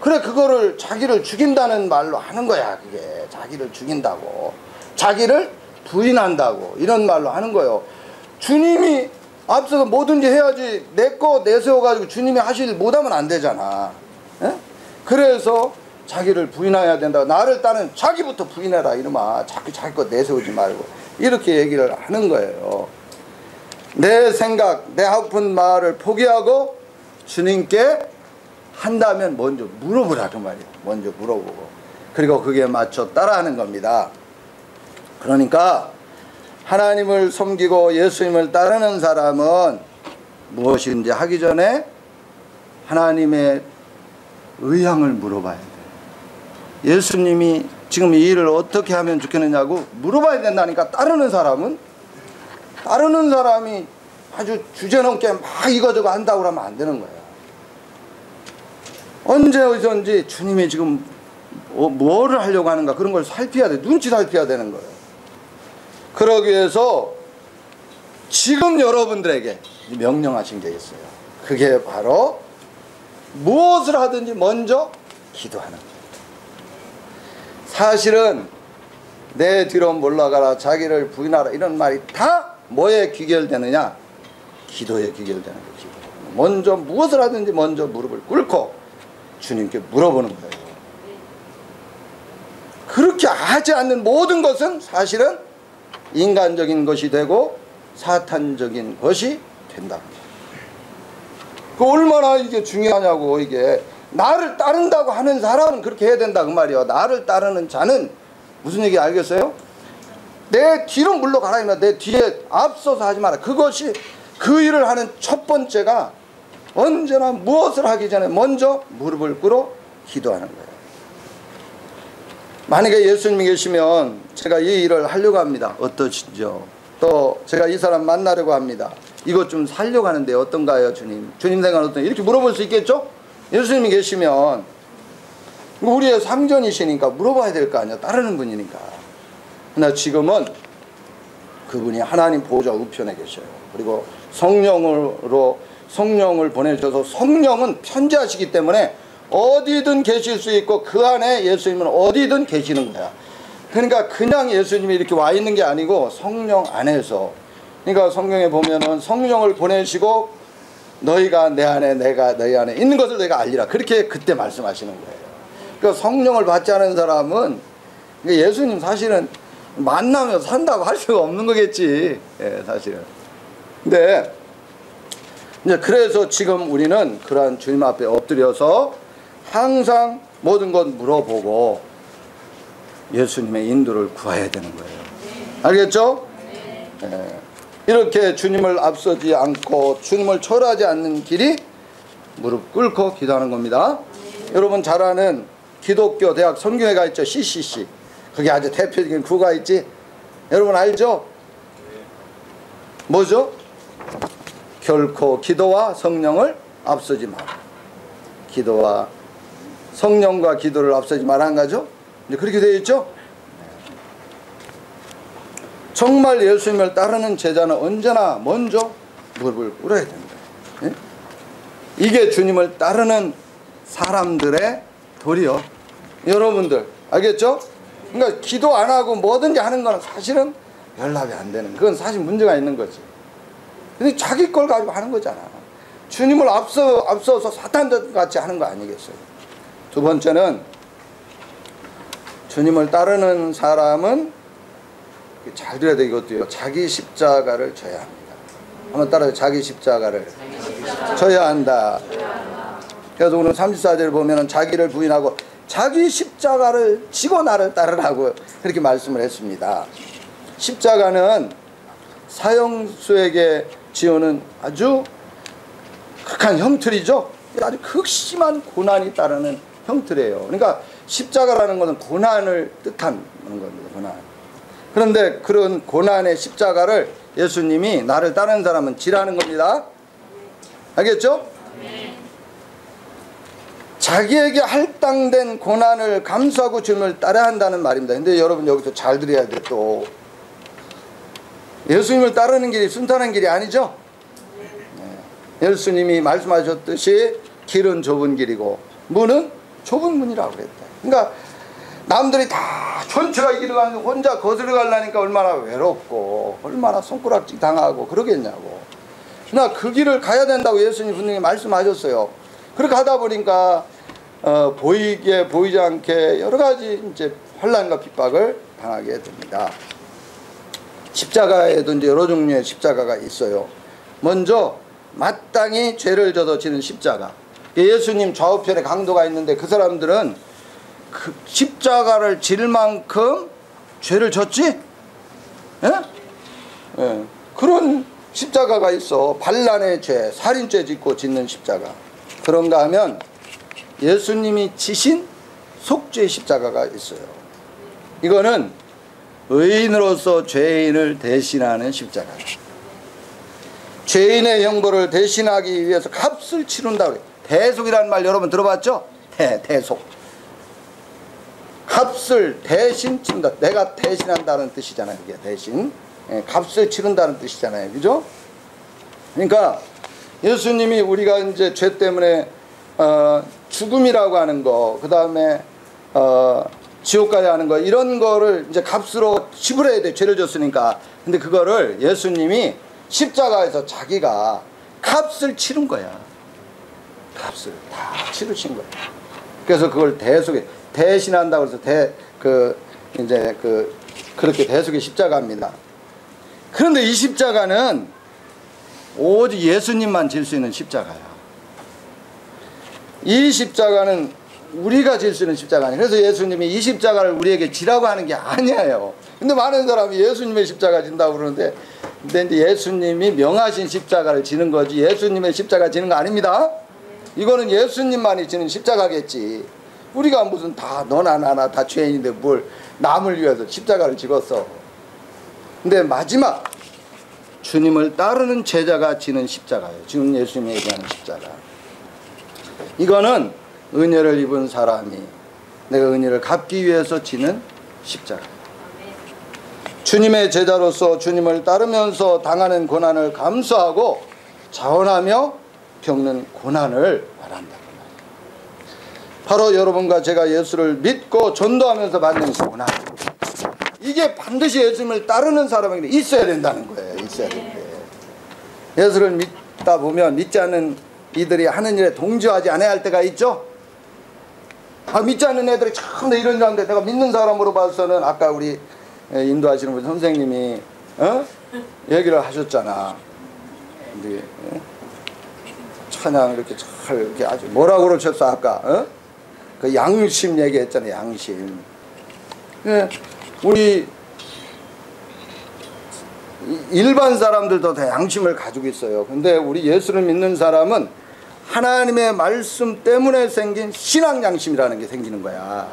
그래 그거를 자기를 죽인다는 말로 하는 거야. 그게 자기를 죽인다고 자기를 부인한다고 이런 말로 하는 거예요. 주님이 앞서서 뭐든지 해야지 내 거 내세워가지고 주님이 하실 일 못하면 안 되잖아. 에? 그래서 자기를 부인해야 된다. 나를 따는 자기부터 부인해라 이놈아. 자기 거 내세우지 말고 이렇게 얘기를 하는 거예요. 내 생각 내 하고픈 말을 포기하고 주님께 한다면 먼저 물어보라 그 말이에요. 먼저 물어보고 그리고 그게 맞춰 따라하는 겁니다. 그러니까 하나님을 섬기고 예수님을 따르는 사람은 무엇인지 하기 전에 하나님의 의향을 물어봐야 돼요. 예수님이 지금 이 일을 어떻게 하면 좋겠느냐고 물어봐야 된다니까. 따르는 사람이 아주 주제넘게 막 이거저거 한다고 하면 안 되는 거예요. 언제 어디선지 주님이 지금 뭐를 하려고 하는가 그런 걸 살펴야 돼. 눈치 살펴야 되는 거예요. 그러기 위해서 지금 여러분들에게 명령하신 게 있어요. 그게 바로 무엇을 하든지 먼저 기도하는 거예요. 사실은 내 뒤로 몰라가라 자기를 부인하라 이런 말이 다 뭐에 귀결되느냐? 기도에 귀결되는 거예요. 기도. 먼저 무엇을 하든지 먼저 무릎을 꿇고 주님께 물어보는 거예요. 그렇게 하지 않는 모든 것은 사실은 인간적인 것이 되고 사탄적인 것이 된다. 그 얼마나 이게 중요하냐고. 이게 나를 따른다고 하는 사람은 그렇게 해야 된다 그 말이에요. 나를 따르는 자는 무슨 얘기 알겠어요? 내 뒤로 물러가라. 내 뒤에 앞서서 하지 마라. 그것이 그 일을 하는 첫 번째가 언제나 무엇을 하기 전에 먼저 무릎을 꿇어 기도하는 거예요. 만약에 예수님이 계시면 제가 이 일을 하려고 합니다. 어떠시죠? 또 제가 이 사람 만나려고 합니다. 이것 좀 살려고 하는데 어떤가요 주님? 주님 생각은 어떤가요? 이렇게 물어볼 수 있겠죠? 예수님이 계시면 우리의 상전이시니까 물어봐야 될 거 아니야. 따르는 분이니까. 그러나 지금은 그분이 하나님 보호자 우편에 계셔요. 그리고 성령을 보내셔서 성령은 편지하시기 때문에 어디든 계실 수 있고 그 안에 예수님은 어디든 계시는 거야. 그러니까 그냥 예수님이 이렇게 와 있는 게 아니고 성령 안에서. 그러니까 성경에 보면은 성령을 보내시고 너희가 내 안에 내가 너희 안에 있는 것을 너희가 알리라. 그렇게 그때 말씀하시는 거예요. 그러니까 성령을 받지 않은 사람은 예수님 사실은 만나며 산다고 할 수가 없는 거겠지. 예, 사실은. 근데 이제 그래서 지금 우리는 그러한 주님 앞에 엎드려서 항상 모든 것 물어보고 예수님의 인도를 구해야 되는 거예요. 알겠죠? 예. 이렇게 주님을 앞서지 않고 주님을 초라하지 않는 길이 무릎 꿇고 기도하는 겁니다. 여러분 잘 아는 기독교 대학 선교회가 있죠. CCC. 그게 아주 대표적인 구가 있지. 여러분 알죠? 뭐죠? 결코 기도와 성령을 앞서지 마라. 기도와 성령과 기도를 앞서지 마라 한 거죠. 이제 그렇게 되어 있죠. 정말 예수님을 따르는 제자는 언제나 먼저 무릎을 꿇어야 됩니다. 예? 이게 주님을 따르는 사람들의 도리요. 여러분들 알겠죠? 그러니까 기도 안 하고 뭐든지 하는 거는 사실은 연락이 안 되는, 그건 사실 문제가 있는 거지. 근데 자기 걸 가지고 하는 거잖아. 주님을 앞서서 사탄같이 하는 거 아니겠어요? 두 번째는 주님을 따르는 사람은 잘 들어야 돼. 이것도요. 자기 십자가를 져야 합니다. 한번 따라서 자기 십자가를 져야 한다. 그래서 오늘 34절을 보면은 자기를 부인하고 자기 십자가를 지고 나를 따르라고 그렇게 말씀을 했습니다. 십자가는 사형수에게 지어는 아주 극한 형틀이죠. 아주 극심한 고난이 따르는 형틀이에요. 그러니까 십자가라는 것은 고난을 뜻하는 겁니다. 고난. 그런데 그런 고난의 십자가를 예수님이 나를 따르는 사람은 지라는 겁니다. 알겠죠? 자기에게 할당된 고난을 감수하고 주님을 따라야 한다는 말입니다. 근데 여러분 여기서 잘 들어야 돼. 또 예수님을 따르는 길이 순탄한 길이 아니죠. 예수님이 말씀하셨듯이 길은 좁은 길이고 문은 좁은 문이라고 그랬다. 그러니까 남들이 다 전체가 이 길을 가는데 혼자 거슬러 가려니까 얼마나 외롭고 얼마나 손가락질 당하고 그러겠냐고. 그러나 그 길을 가야 된다고 예수님 분명히 말씀하셨어요. 그렇게 하다 보니까 보이지 않게 여러 가지 이제 환난과 핍박을 당하게 됩니다. 십자가에도 이제 여러 종류의 십자가가 있어요. 먼저 마땅히 죄를 져서 지는 십자가. 예수님 좌우편에 강도가 있는데 그 사람들은 그 십자가를 질 만큼 죄를 졌지? 예? 예. 그런 십자가가 있어. 반란의 죄, 살인죄 짓고 짓는 십자가. 그런가 하면 예수님이 지신 속죄 십자가가 있어요. 이거는 의인으로서 죄인을 대신하는 십자가예요. 죄인의 형벌을 대신하기 위해서 값을 치른다 그래요. 대속이라는 말 여러분 들어봤죠? 대속. 값을 대신 치른다. 내가 대신한다는 뜻이잖아요. 이게 대신. 값을 치른다는 뜻이잖아요. 그죠? 그러니까 예수님이 우리가 이제 죄 때문에 죽음이라고 하는 거, 그 다음에 지옥까지 하는 거, 이런 거를 이제 값으로 지불해야 돼. 죄를 졌으니까. 근데 그거를 예수님이 십자가에서 자기가 값을 치른 거야. 값을 다 치르신 거야. 그래서 그걸 대신한다고 해서 그렇게 대속의 십자가입니다. 그런데 이 십자가는 오직 예수님만 질 수 있는 십자가야. 이 십자가는 우리가 질 수 있는 십자가 아니에요. 그래서 예수님이 이 십자가를 우리에게 지라고 하는 게 아니에요. 근데 많은 사람이 예수님의 십자가 진다고 그러는데, 근데 이제 예수님이 명하신 십자가를 지는 거지 예수님의 십자가 지는 거 아닙니다. 이거는 예수님만이 지는 십자가겠지. 우리가 무슨 다 너나 나나 다 죄인인데 뭘 남을 위해서 십자가를 찍었어. 근데 마지막 주님을 따르는 제자가 지는 십자가예요. 지금 예수님이 얘기하는 십자가. 이거는 은혜를 입은 사람이 내가 은혜를 갚기 위해서 지는 십자가. 주님의 제자로서 주님을 따르면서 당하는 고난을 감수하고 자원하며 겪는 고난을 말한다. 바로 여러분과 제가 예수를 믿고 전도하면서 받는 고난. 이게 반드시 예수님을 따르는 사람에게 있어야 된다는 거예요. 있어야 된대. 예수를 듣다 보면 믿지 않는 이들이 하는 일에 동조하지 않아야 할 때가 있죠. 믿지 않는 애들이 참 이런 자인데 내가 믿는 사람으로 봐서는 아까 우리 인도하시는 분 선생님이 얘기를 하셨잖아. 근데 찬양 이렇게 잘 이렇게 아주 뭐라고 그러셨어 아까 그 양심 얘기했잖아요. 양심. 우리 일반 사람들도 다 양심을 가지고 있어요. 근데 우리 예수를 믿는 사람은 하나님의 말씀 때문에 생긴 신앙 양심이라는 게 생기는 거야.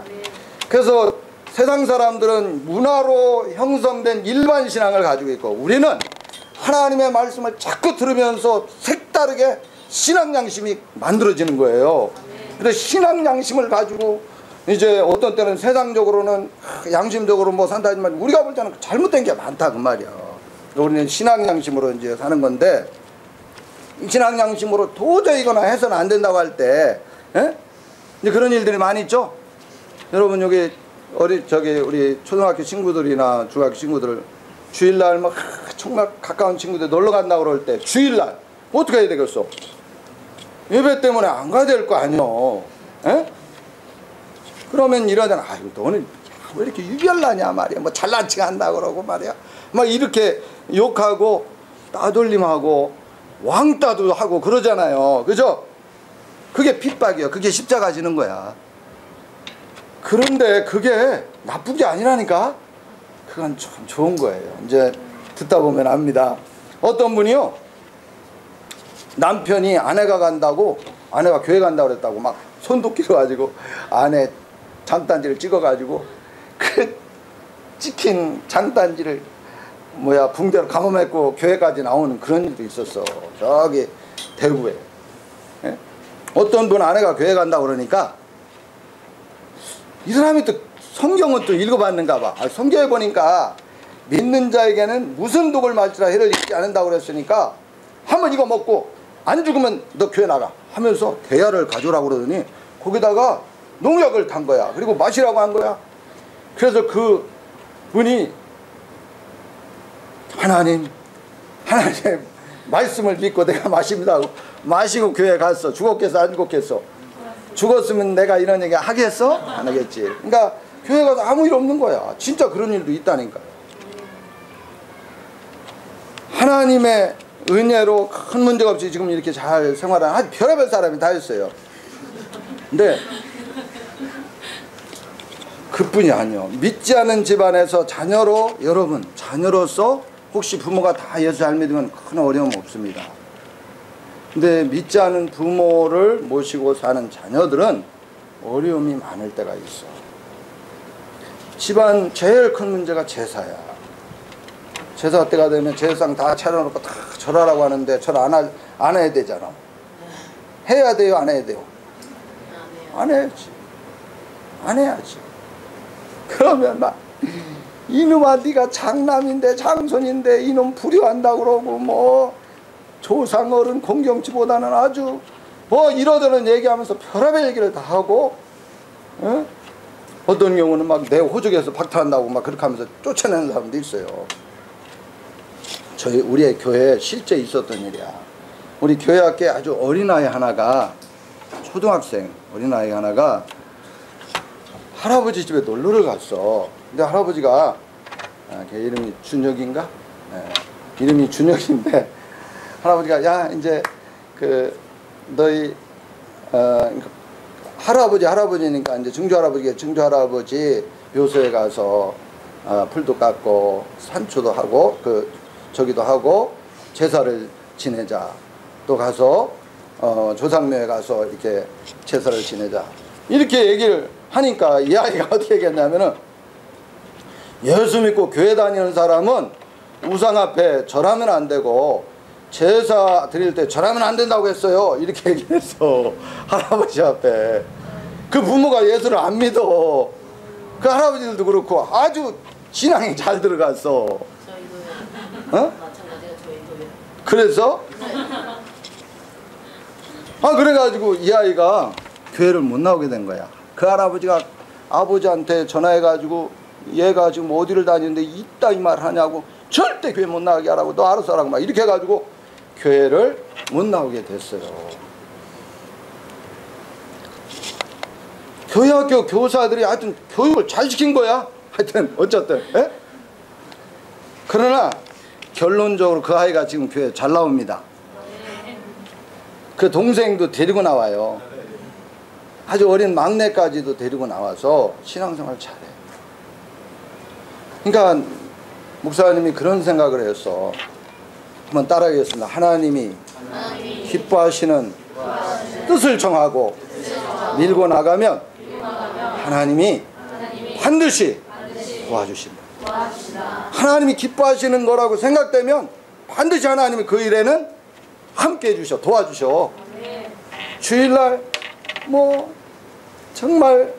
그래서 세상 사람들은 문화로 형성된 일반 신앙을 가지고 있고 우리는 하나님의 말씀을 자꾸 들으면서 색다르게 신앙 양심이 만들어지는 거예요. 그래서 신앙 양심을 가지고 이제 어떤 때는 세상적으로는 양심적으로 뭐 산다지만 우리가 볼 때는 잘못된 게 많다 그 말이야. 우리는 신앙 양심으로 이제 사는 건데 신앙 양심으로 도저히 이거나 해서는 안 된다고 할 때 이제 그런 일들이 많이 있죠. 여러분 여기 우리 초등학교 친구들이나 중학교 친구들 주일날 막 정말 가까운 친구들 놀러 간다고 그럴 때 주일날 어떻게 해야 되겠어? 예배 때문에 안 가야 될 거 아니요. 그러면 이러잖아. 아유 너는 왜 이렇게 유별나냐 말이야. 뭐 잘난 척 한다 그러고 말이야. 막 이렇게 욕하고 따돌림하고 왕따도 하고 그러잖아요. 그죠? 그게 핍박이야. 그게 십자가 지는 거야. 그런데 그게 나쁜 게 아니라니까. 그건 참 좋은 거예요. 이제 듣다 보면 압니다. 어떤 분이요, 남편이 아내가 교회 간다고 그랬다고 막 손도끼로 가지고 아내 장단지를 찍어가지고 그 찍힌 장단지를 붕대로 감아매고 교회까지 나오는 그런 일도 있었어. 저기 대구에. 어떤 분 아내가 교회 간다고 그러니까 이 사람이 또 성경은 또 읽어봤는가 봐. 성경에 보니까 믿는 자에게는 무슨 독을 맞으라 해를 입지 않는다고 그랬으니까 한번 이거 먹고 안 죽으면 너 교회 나가 하면서 대야를 가져오라고 그러더니 거기다가 농약을 탄 거야. 그리고 마시라고 한 거야. 그래서 그 분이 하나님 말씀을 믿고 내가 마십니다 하고 마시고 교회 갔어. 죽었겠어 안 죽었겠어? 죽었으면 내가 이런 얘기 하겠어? 안 하겠지. 그러니까 교회 가서 아무 일 없는 거야. 진짜 그런 일도 있다니까. 하나님의 은혜로 큰 문제가 없이 지금 이렇게 잘 생활하는 아주 별의별 사람이 다 있어요. 근데 그뿐이 아니요. 믿지 않은 집안에서 여러분 자녀로서 혹시 부모가 다 예수 잘 믿으면 큰 어려움 없습니다. 근데 믿지 않은 부모를 모시고 사는 자녀들은 어려움이 많을 때가 있어. 집안 제일 큰 문제가 제사야. 제사 때가 되면 제사상 다 차려놓고 다 절하라고 하는데 절 안 해야 되잖아. 해야 돼요 안 해야 돼요? 안 해야지. 안 해야지. 그러면 막 이놈아 네가 장남인데 장손인데 이놈 불효한다고 그러고 뭐 조상 어른 공경치보다는 아주 뭐 이러저런 얘기하면서 별의별 얘기를 다 하고 어떤 경우는 막 내 호적에서 박탈한다고 막 그렇게 하면서 쫓아내는 사람도 있어요. 우리의 교회에 실제 있었던 일이야. 우리 교회 학교에 아주 어린아이 하나가 초등학생 어린아이 하나가 할아버지 집에 놀러를 갔어. 근데 할아버지가 걔 이름이 준혁인가? 이름이 준혁인데 할아버지가 야 이제 너희 할아버지니까 이제 증조할아버지 묘소에 가서 풀도 깎고 산초도 하고 저기도 하고 제사를 지내자. 또 가서 조상묘에 가서 이렇게 제사를 지내자. 이렇게 얘기를 하니까 이 아이가 어떻게 얘기했냐면은 예수 믿고 교회 다니는 사람은 우상 앞에 절하면 안 되고 제사 드릴 때 절하면 안 된다고 했어요. 이렇게 얘기했어. 할아버지 앞에. 그 부모가 예수를 안 믿어. 그 할아버지들도 그렇고 아주 신앙이 잘 들어갔어. 마찬가지가 저희도요. 그래서 그래가지고 이 아이가 교회를 못 나오게 된 거야. 그 할아버지가 아버지한테 전화해가지고 얘가 지금 어디를 다니는데 이따 이 말 하냐고 절대 교회 못 나가게 하라고 너 알아서 하라고 막 이렇게 해가지고 교회를 못 나오게 됐어요. 교회학교 교사들이 하여튼 교육을 잘 시킨 거야. 하여튼 어쨌든. 에? 그러나 결론적으로 그 아이가 지금 교회 잘 나옵니다. 그 동생도 데리고 나와요. 아주 어린 막내까지도 데리고 나와서 신앙생활 잘해. 그러니까 목사님이 그런 생각을 했어. 한번 따라하겠습니다. 하나님이 기뻐하시는 뜻을 정하고 밀고 나가면 하나님이 반드시 도와주신다. 하나님이 기뻐하시는 거라고 생각되면 반드시 하나님이 그 일에는 함께 해주셔, 도와주셔. 주일날 뭐 정말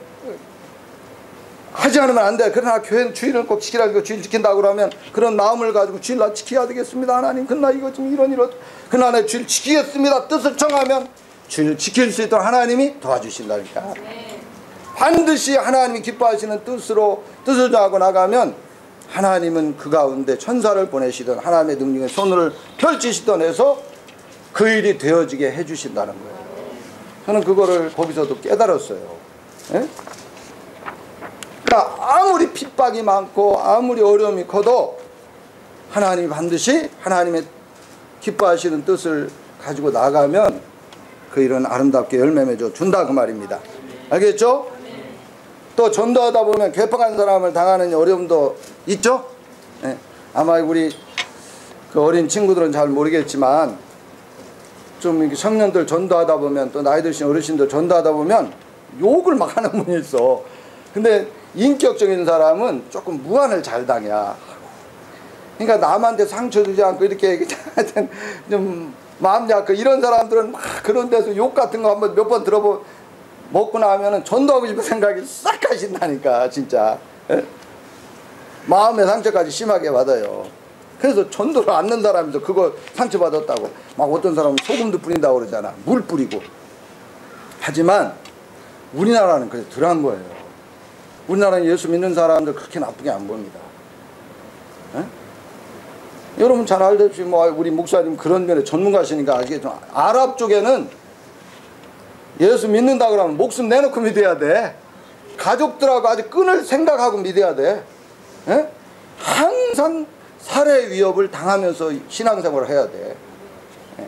하지 않으면 안 돼. 그러나 교회는 주일을 꼭 지키라고, 주일 지킨다고 그러면 그런 마음을 가지고 주일날 지켜야 되겠습니다. 하나님 그날 이거 좀 이런 그날에 주일 지키겠습니다. 뜻을 정하면 주일 지킬 수 있도록 하나님이 도와주신다니까. 반드시 하나님이 기뻐하시는 뜻을 정하고 나가면 하나님은 그 가운데 천사를 보내시던 하나님의 능력의 손을 펼치시던 해서 그 일이 되어지게 해주신다는 거예요. 저는 그거를 거기서도 깨달았어요. 예? 그러니까 아무리 핍박이 많고 아무리 어려움이 커도 하나님이 반드시 하나님의 기뻐하시는 뜻을 가지고 나가면 그 일은 아름답게 열매 맺어 준다 그 말입니다. 알겠죠? 또 전도하다 보면 괴팍한 사람을 당하는 어려움도 있죠? 예. 아마 우리 그 어린 친구들은 잘 모르겠지만 좀 이렇게 청년들 전도하다 보면 또 나이 드신 어르신들 전도하다 보면 욕을 막 하는 분이 있어. 근데 인격적인 사람은 조금 무안을 잘 당해. 그러니까 남한테 상처 주지 않고 이렇게 좀 마음 약하고 이런 사람들은 막 그런 데서 욕 같은 거 한번 몇 번 먹고 나면은 전도하고 싶은 생각이 싹 가신다니까 진짜. 에? 마음의 상처까지 심하게 받아요. 그래서 전도를 않는 사람이서 그거 상처받았다고 막 어떤 사람은 소금도 뿌린다고 그러잖아. 물 뿌리고. 하지만 우리나라는 그래서 덜한 거예요. 우리나라는 예수 믿는 사람들 그렇게 나쁘게 안 봅니다. 에? 여러분 잘 알다시피 뭐 우리 목사님 그런 면에 전문가시니까 아시겠지만 아랍 쪽에는 예수 믿는다 그러면 목숨 내놓고 믿어야 돼. 가족들하고 아주 끊을 생각하고 믿어야 돼. 에? 항상 살해 위협을 당하면서 신앙생활을 해야 돼. 에?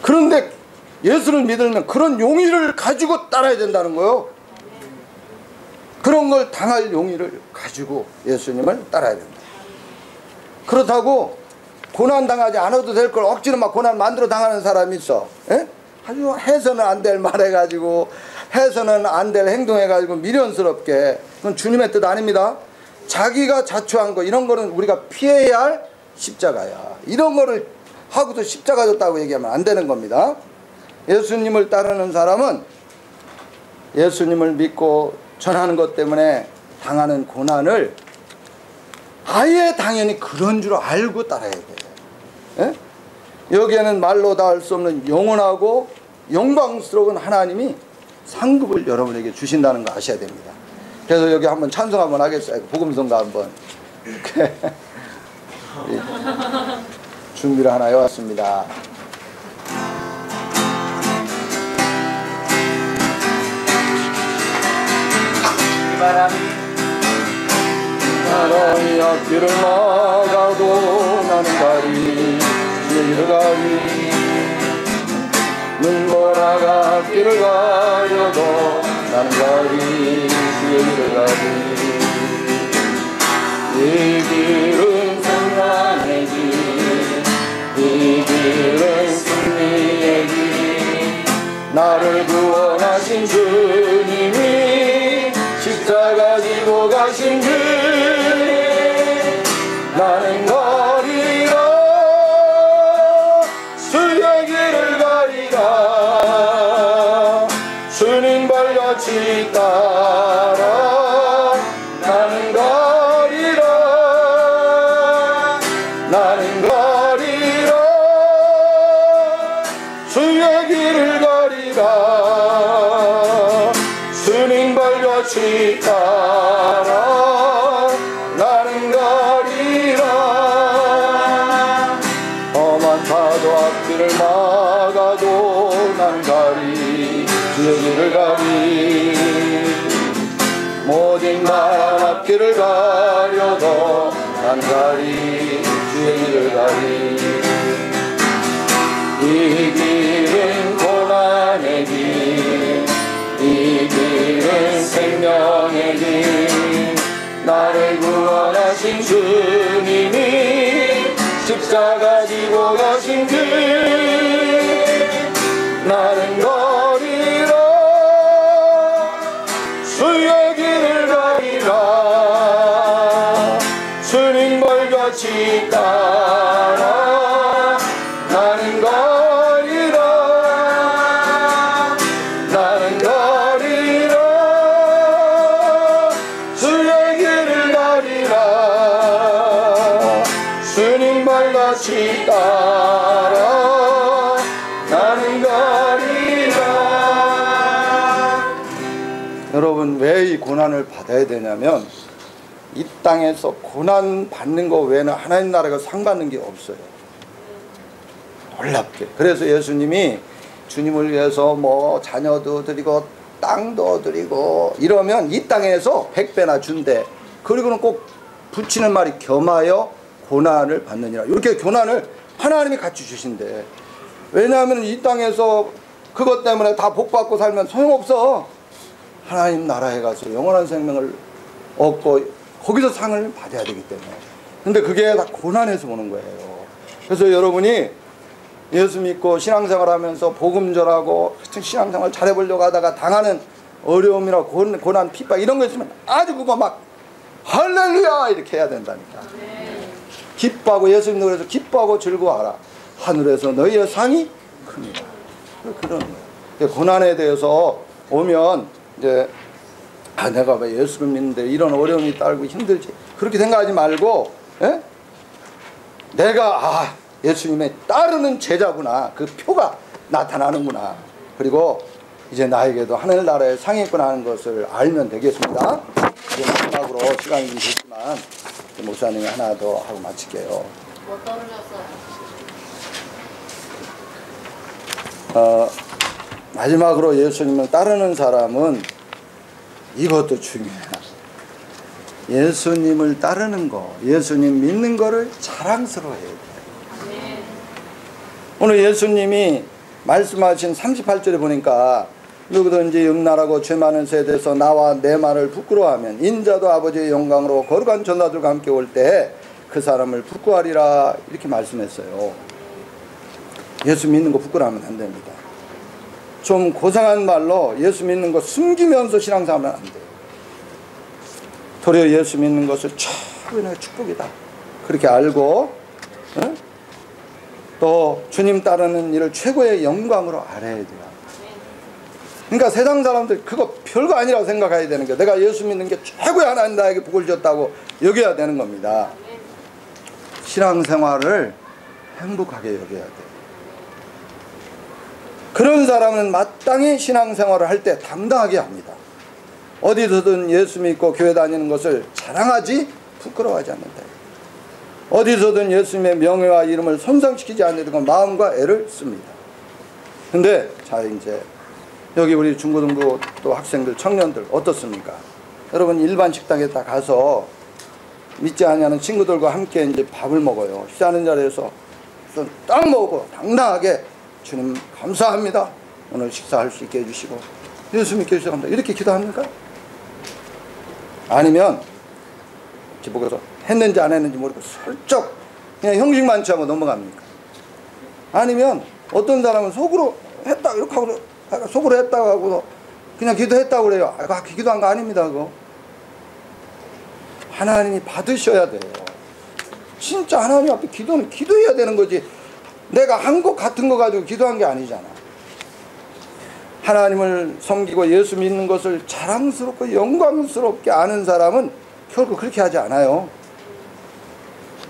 그런데 예수를 믿으면 그런 용의를 가지고 따라야 된다는 거예요. 그런 걸 당할 용의를 가지고 예수님을 따라야 된다. 그렇다고 고난당하지 않아도 될 걸 억지로 막 고난 만들어 당하는 사람이 있어. 에? 아주 해서는 안 될 말 해가지고 해서는 안 될 행동 해가지고 미련스럽게. 그건 주님의 뜻 아닙니다. 자기가 자초한 거 이런 거는 우리가 피해야 할 십자가야. 이런 거를 하고도 십자가 졌다고 얘기하면 안 되는 겁니다. 예수님을 따르는 사람은 예수님을 믿고 전하는 것 때문에 당하는 고난을 아예 당연히 그런 줄 알고 따라야 돼요. 예? 여기에는 말로 다 할 수 없는 영원하고 영광스러운 하나님이 상급을 여러분에게 주신다는 거 아셔야 됩니다. 그래서 여기 한번 찬송 한번 하겠어요. 복음성가 한번 준비를 하나 해왔습니다. 바람이 앞길을 막아도 나는 가리 주의 가리 눈보라가 앞길을 가려도 나는 가리 주의 가리 이 길은 평안의 길 이 길은 승리의 길 나를 구원하신 주님이 십자가 지고 가신 길 나는 가리라 주의 길을 가리라 주님 발같이 따라 나는 가리라 나는 가리라 주의 길을 가리라 주님 발같이 따라 나는 가리라 모든 말 앞길을 가려도 난 가리 주의 길을 가리. 이 길은 고난의 길, 이 길은 생명의 길. 나를 구원하신 주님이 십자가 지고 가신 길. 나는 거리라 주의 길을 가리라. 주님 벌같이 따라 나는 거리라. 나는 거리라 주의 길을 가리라. 주님 벌같이 따라 나는 가리라. 여러분, 왜 이 고난을 받아야 되냐면 이 땅에서 고난 받는 거 외에는 하나님 나라가 상 받는 게 없어요. 놀랍게. 그래서 예수님이 주님을 위해서 뭐 자녀도 드리고 땅도 드리고 이러면 이 땅에서 100배나 준대. 그리고는 꼭 붙이는 말이 겸하여 고난을 받느니라. 이렇게 고난을 하나님이 같이 주신대. 왜냐하면 이 땅에서 그것 때문에 다 복받고 살면 소용없어. 하나님 나라에 가서 영원한 생명을 얻고 거기서 상을 받아야 되기 때문에. 근데 그게 다 고난에서 오는 거예요. 그래서 여러분이 예수 믿고 신앙생활 하면서 복음 전하고 신앙생활 잘해보려고 하다가 당하는 어려움이나 고난, 핍박 이런 거 있으면 아주 그거 막 할렐루야 이렇게 해야 된다니까. 기뻐하고, 예수 믿는 그래서 기뻐하고 즐거워하라. 하늘에서 너희의 상이 큽니다. 그런 거예요. 고난에 대해서 오면 이제 내가 왜 예수를 믿는데 이런 어려움이 따르고 힘들지, 그렇게 생각하지 말고 내가 예수님의 따르는 제자구나, 그 표가 나타나는구나, 그리고 이제 나에게도 하늘나라의 상이 있구나 하는 것을 알면 되겠습니다. 이제 마지막으로 시간이 좀 됐지만 목사님이 하나 더 하고 마칠게요. 뭐 떨어졌어요? 마지막으로 예수님을 따르는 사람은 이것도 중요해요. 예수님을 따르는 거, 예수님 믿는 거를 자랑스러워해야 돼요. 오늘 예수님이 말씀하신 38절에 보니까 누구든지 음란하고 죄 많은 세대에서 나와 내 말을 부끄러워하면 인자도 아버지의 영광으로 거룩한 전사들과 함께 올 때 그 사람을 부끄러워하리라, 이렇게 말씀했어요. 예수 믿는 거 부끄러워하면 안 됩니다. 좀 고상한 말로 예수 믿는 거 숨기면서 신앙생활하면 안 돼요. 도리어 예수 믿는 것을 최고의 축복이다, 그렇게 알고 또 주님 따르는 일을 최고의 영광으로 알아야 돼요. 그러니까 세상 사람들 그거 별거 아니라고 생각해야 되는 게, 내가 예수 믿는 게 최고의 하나님 나에게 복을 줬다고 여겨야 되는 겁니다. 신앙생활을 행복하게 여겨야 돼요. 그런 사람은 마땅히 신앙생활을 할 때 당당하게 합니다. 어디서든 예수 믿고 교회 다니는 것을 자랑하지 부끄러워하지 않는다. 어디서든 예수님의 명예와 이름을 손상시키지 않으려고 마음과 애를 씁니다. 근데 자, 이제 여기 우리 중고등부 또 학생들, 청년들 어떻습니까? 여러분, 일반 식당에 딱 가서 믿지 않냐는 친구들과 함께 이제 밥을 먹어요. 식사하는 자리에서 딱 먹고 당당하게 주님 감사합니다, 오늘 식사할 수 있게 해주시고 예수 믿게 해주셔서 감사합니다, 이렇게 기도합니까? 아니면 집에서 했는지 안 했는지 모르고 슬쩍 그냥 형식만 취하고 넘어갑니까? 아니면 어떤 사람은 속으로 했다 이렇게 하고, 속으로 했다고 하고 그냥 기도했다고 그래요. 기도한 거 아닙니다. 그거 하나님이 받으셔야 돼요. 진짜 하나님 앞에 기도는 기도해야 되는 거지, 내가 한 것 같은 거 가지고 기도한 게 아니잖아. 하나님을 섬기고 예수 믿는 것을 자랑스럽고 영광스럽게 아는 사람은 결코 그렇게 하지 않아요.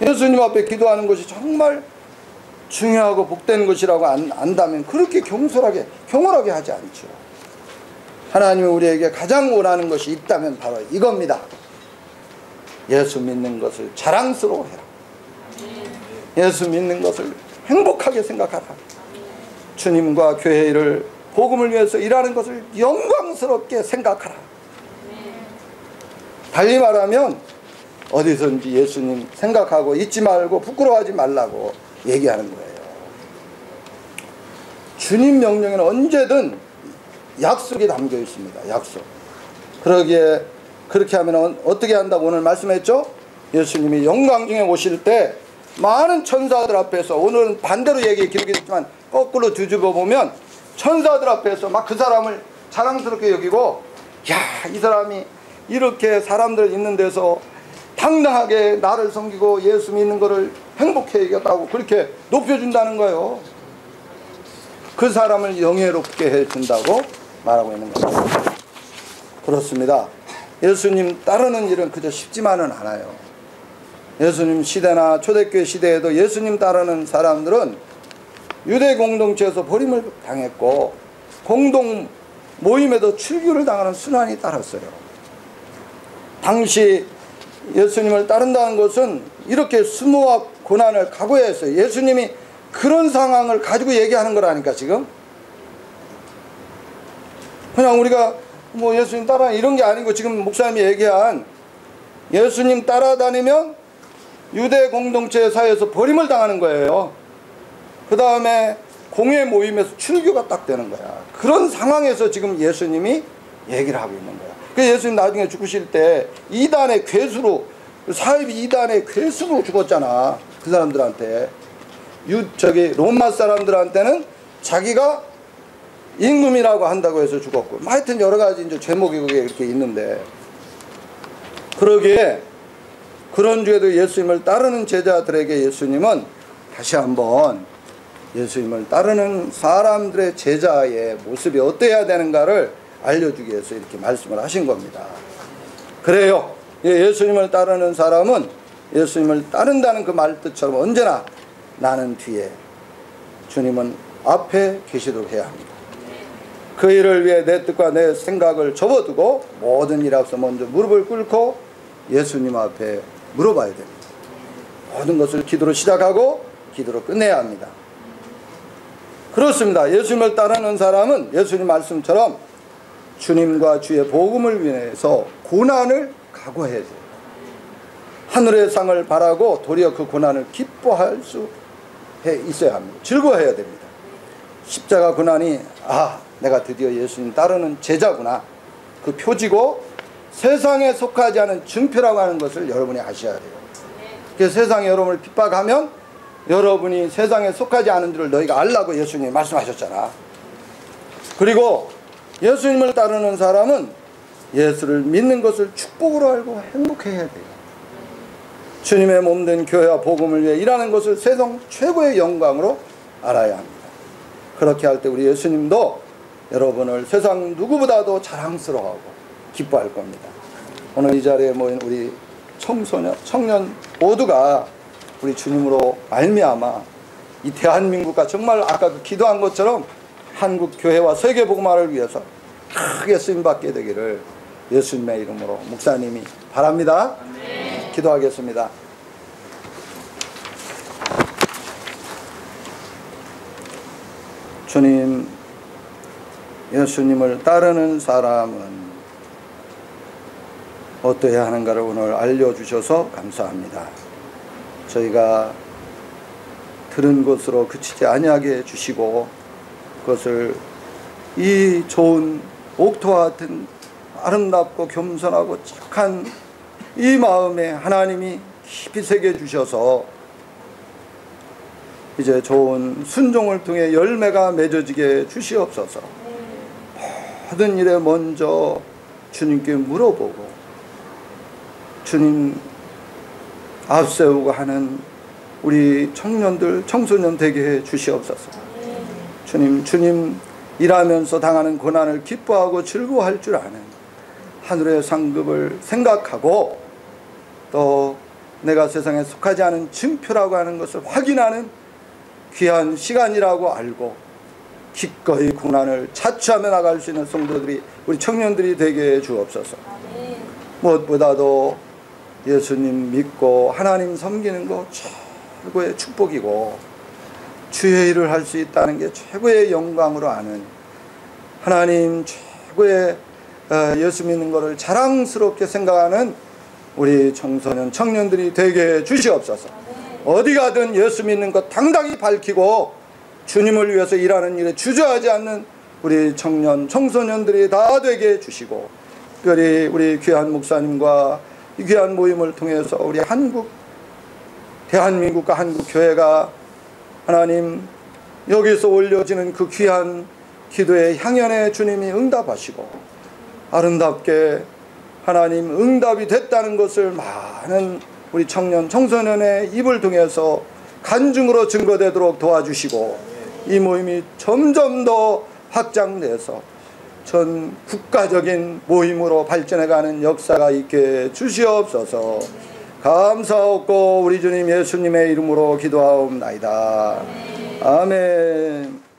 예수님 앞에 기도하는 것이 정말 중요하고 복된 것이라고 안다면 그렇게 경솔하게 하지 않죠. 하나님이 우리에게 가장 원하는 것이 있다면 바로 이겁니다. 예수 믿는 것을 자랑스러워해라. 예수 믿는 것을 행복하게 생각하라. 주님과 교회 일을 복음을 위해서 일하는 것을 영광스럽게 생각하라. 달리 말하면 어디선지 예수님 생각하고 잊지 말고 부끄러워하지 말라고 얘기하는 거예요. 주님 명령에는 언제든 약속이 담겨 있습니다. 약속. 그러기에 그렇게 하면 어떻게 한다고 오늘 말씀했죠? 예수님이 영광 중에 오실 때 많은 천사들 앞에서, 오늘은 반대로 기록했지만 거꾸로 뒤집어 보면 천사들 앞에서 막 그 사람을 자랑스럽게 여기고, 야, 이 사람이 이렇게 사람들 있는 데서 당당하게 나를 섬기고 예수 믿는 거를 행복해 여겼다고 그렇게 높여준다는 거예요. 그 사람을 영예롭게 해준다고 말하고 있는 거예요. 그렇습니다. 예수님 따르는 일은 그저 쉽지만은 않아요. 예수님 시대나 초대교회 시대에도 예수님 따르는 사람들은 유대 공동체에서 버림을 당했고 공동 모임에도 출교를 당하는 순환이 따랐어요. 당시 예수님을 따른다는 것은 이렇게 수모와 고난을 각오해야 했어요. 예수님이 그런 상황을 가지고 얘기하는 거라니까. 지금 그냥 우리가 뭐 예수님 따라 이런 게 아니고, 지금 목사님이 얘기한 예수님 따라다니면 유대 공동체 사이에서 버림을 당하는 거예요. 그 다음에 공회 모임에서 출교가 딱 되는 거야. 그런 상황에서 지금 예수님이 얘기를 하고 있는 거야. 그래서 예수님 나중에 죽으실 때 이단의 괴수로, 사입이 이단의 괴수로 죽었잖아. 그 사람들한테. 로마 사람들한테는 자기가 임금이라고 한다고 해서 죽었고, 하여튼 여러 가지 이제 제목이 그게 이렇게 있는데, 그러기에 그런 중에도 예수님을 따르는 제자들에게 예수님은 다시 한번 예수님을 따르는 사람들의 제자의 모습이 어때야 되는가를 알려주기 위해서 이렇게 말씀을 하신 겁니다. 그래요. 예수님을 따르는 사람은 예수님을 따른다는 그 말 뜻처럼 언제나 나는 뒤에, 주님은 앞에 계시도록 해야 합니다. 그 일을 위해 내 뜻과 내 생각을 접어두고 모든 일 앞서 먼저 무릎을 꿇고 예수님 앞에 물어봐야 됩니다. 모든 것을 기도로 시작하고 기도로 끝내야 합니다. 그렇습니다. 예수님을 따르는 사람은 예수님 말씀처럼 주님과 주의 복음을 위해서 고난을 각오해야 돼요. 하늘의 상을 바라고 도리어 그 고난을 기뻐할 수 있어야 합니다. 즐거워해야 됩니다. 십자가 고난이, 내가 드디어 예수님 따르는 제자구나, 그 표지고 세상에 속하지 않은 증표라고 하는 것을 여러분이 아셔야 돼요. 그래서 세상에 여러분을 핍박하면 여러분이 세상에 속하지 않은 줄을 너희가 알라고 예수님이 말씀하셨잖아. 그리고 예수님을 따르는 사람은 예수를 믿는 것을 축복으로 알고 행복해야 돼요. 주님의 몸된 교회와 복음을 위해 일하는 것을 세상 최고의 영광으로 알아야 합니다. 그렇게 할 때 우리 예수님도 여러분을 세상 누구보다도 자랑스러워하고 기뻐할 겁니다. 오늘 이 자리에 모인 우리 청년 모두가 우리 주님으로 말미암아 이 대한민국과 정말 아까 그 기도한 것처럼 한국 교회와 세계 복음화를 위해서 크게 쓰임받게 되기를 예수님의 이름으로 목사님이 바랍니다. 네. 기도하겠습니다. 주님, 예수님을 따르는 사람은 어떠해야 하는가를 오늘 알려주셔서 감사합니다. 저희가 들은 것으로 그치지 아니하게 해주시고 그것을 이 좋은 옥토와 같은 아름답고 겸손하고 착한 이 마음에 하나님이 깊이 새겨주셔서 이제 좋은 순종을 통해 열매가 맺어지게 주시옵소서. 모든 일에 먼저 주님께 물어보고 주님 앞세우고 하는 우리 청년들, 청소년 되게 해 주시옵소서. 주님 일하면서 당하는 고난을 기뻐하고 즐거워할 줄 아는 하늘의 상급을 생각하고 또 내가 세상에 속하지 않은 증표라고 하는 것을 확인하는 귀한 시간이라고 알고 기꺼이 고난을 자처하며 나갈 수 있는 성도들이, 우리 청년들이 되게 해 주옵소서. 무엇보다도 예수님 믿고 하나님 섬기는 거 최고의 축복이고 주의 일을 할 수 있다는 게 최고의 영광으로 아는 하나님 최고의 예수 믿는 것을 자랑스럽게 생각하는 우리 청소년 청년들이 되게 주시옵소서. 어디 가든 예수 믿는 것 당당히 밝히고 주님을 위해서 일하는 일에 주저하지 않는 우리 청년 청소년들이 다 되게 해주시고, 특별히 우리 귀한 목사님과 이 귀한 모임을 통해서 우리 대한민국과 한국교회가 하나님 여기서 올려지는 그 귀한 기도의 향연에 주님이 응답하시고 아름답게 하나님 응답이 됐다는 것을 많은 우리 청년 청소년의 입을 통해서 간증으로 증거되도록 도와주시고, 이 모임이 점점 더 확장돼서 전 국가적인 모임으로 발전해가는 역사가 있게 주시옵소서. 감사하고 우리 주님 예수님의 이름으로 기도하옵나이다. 아멘.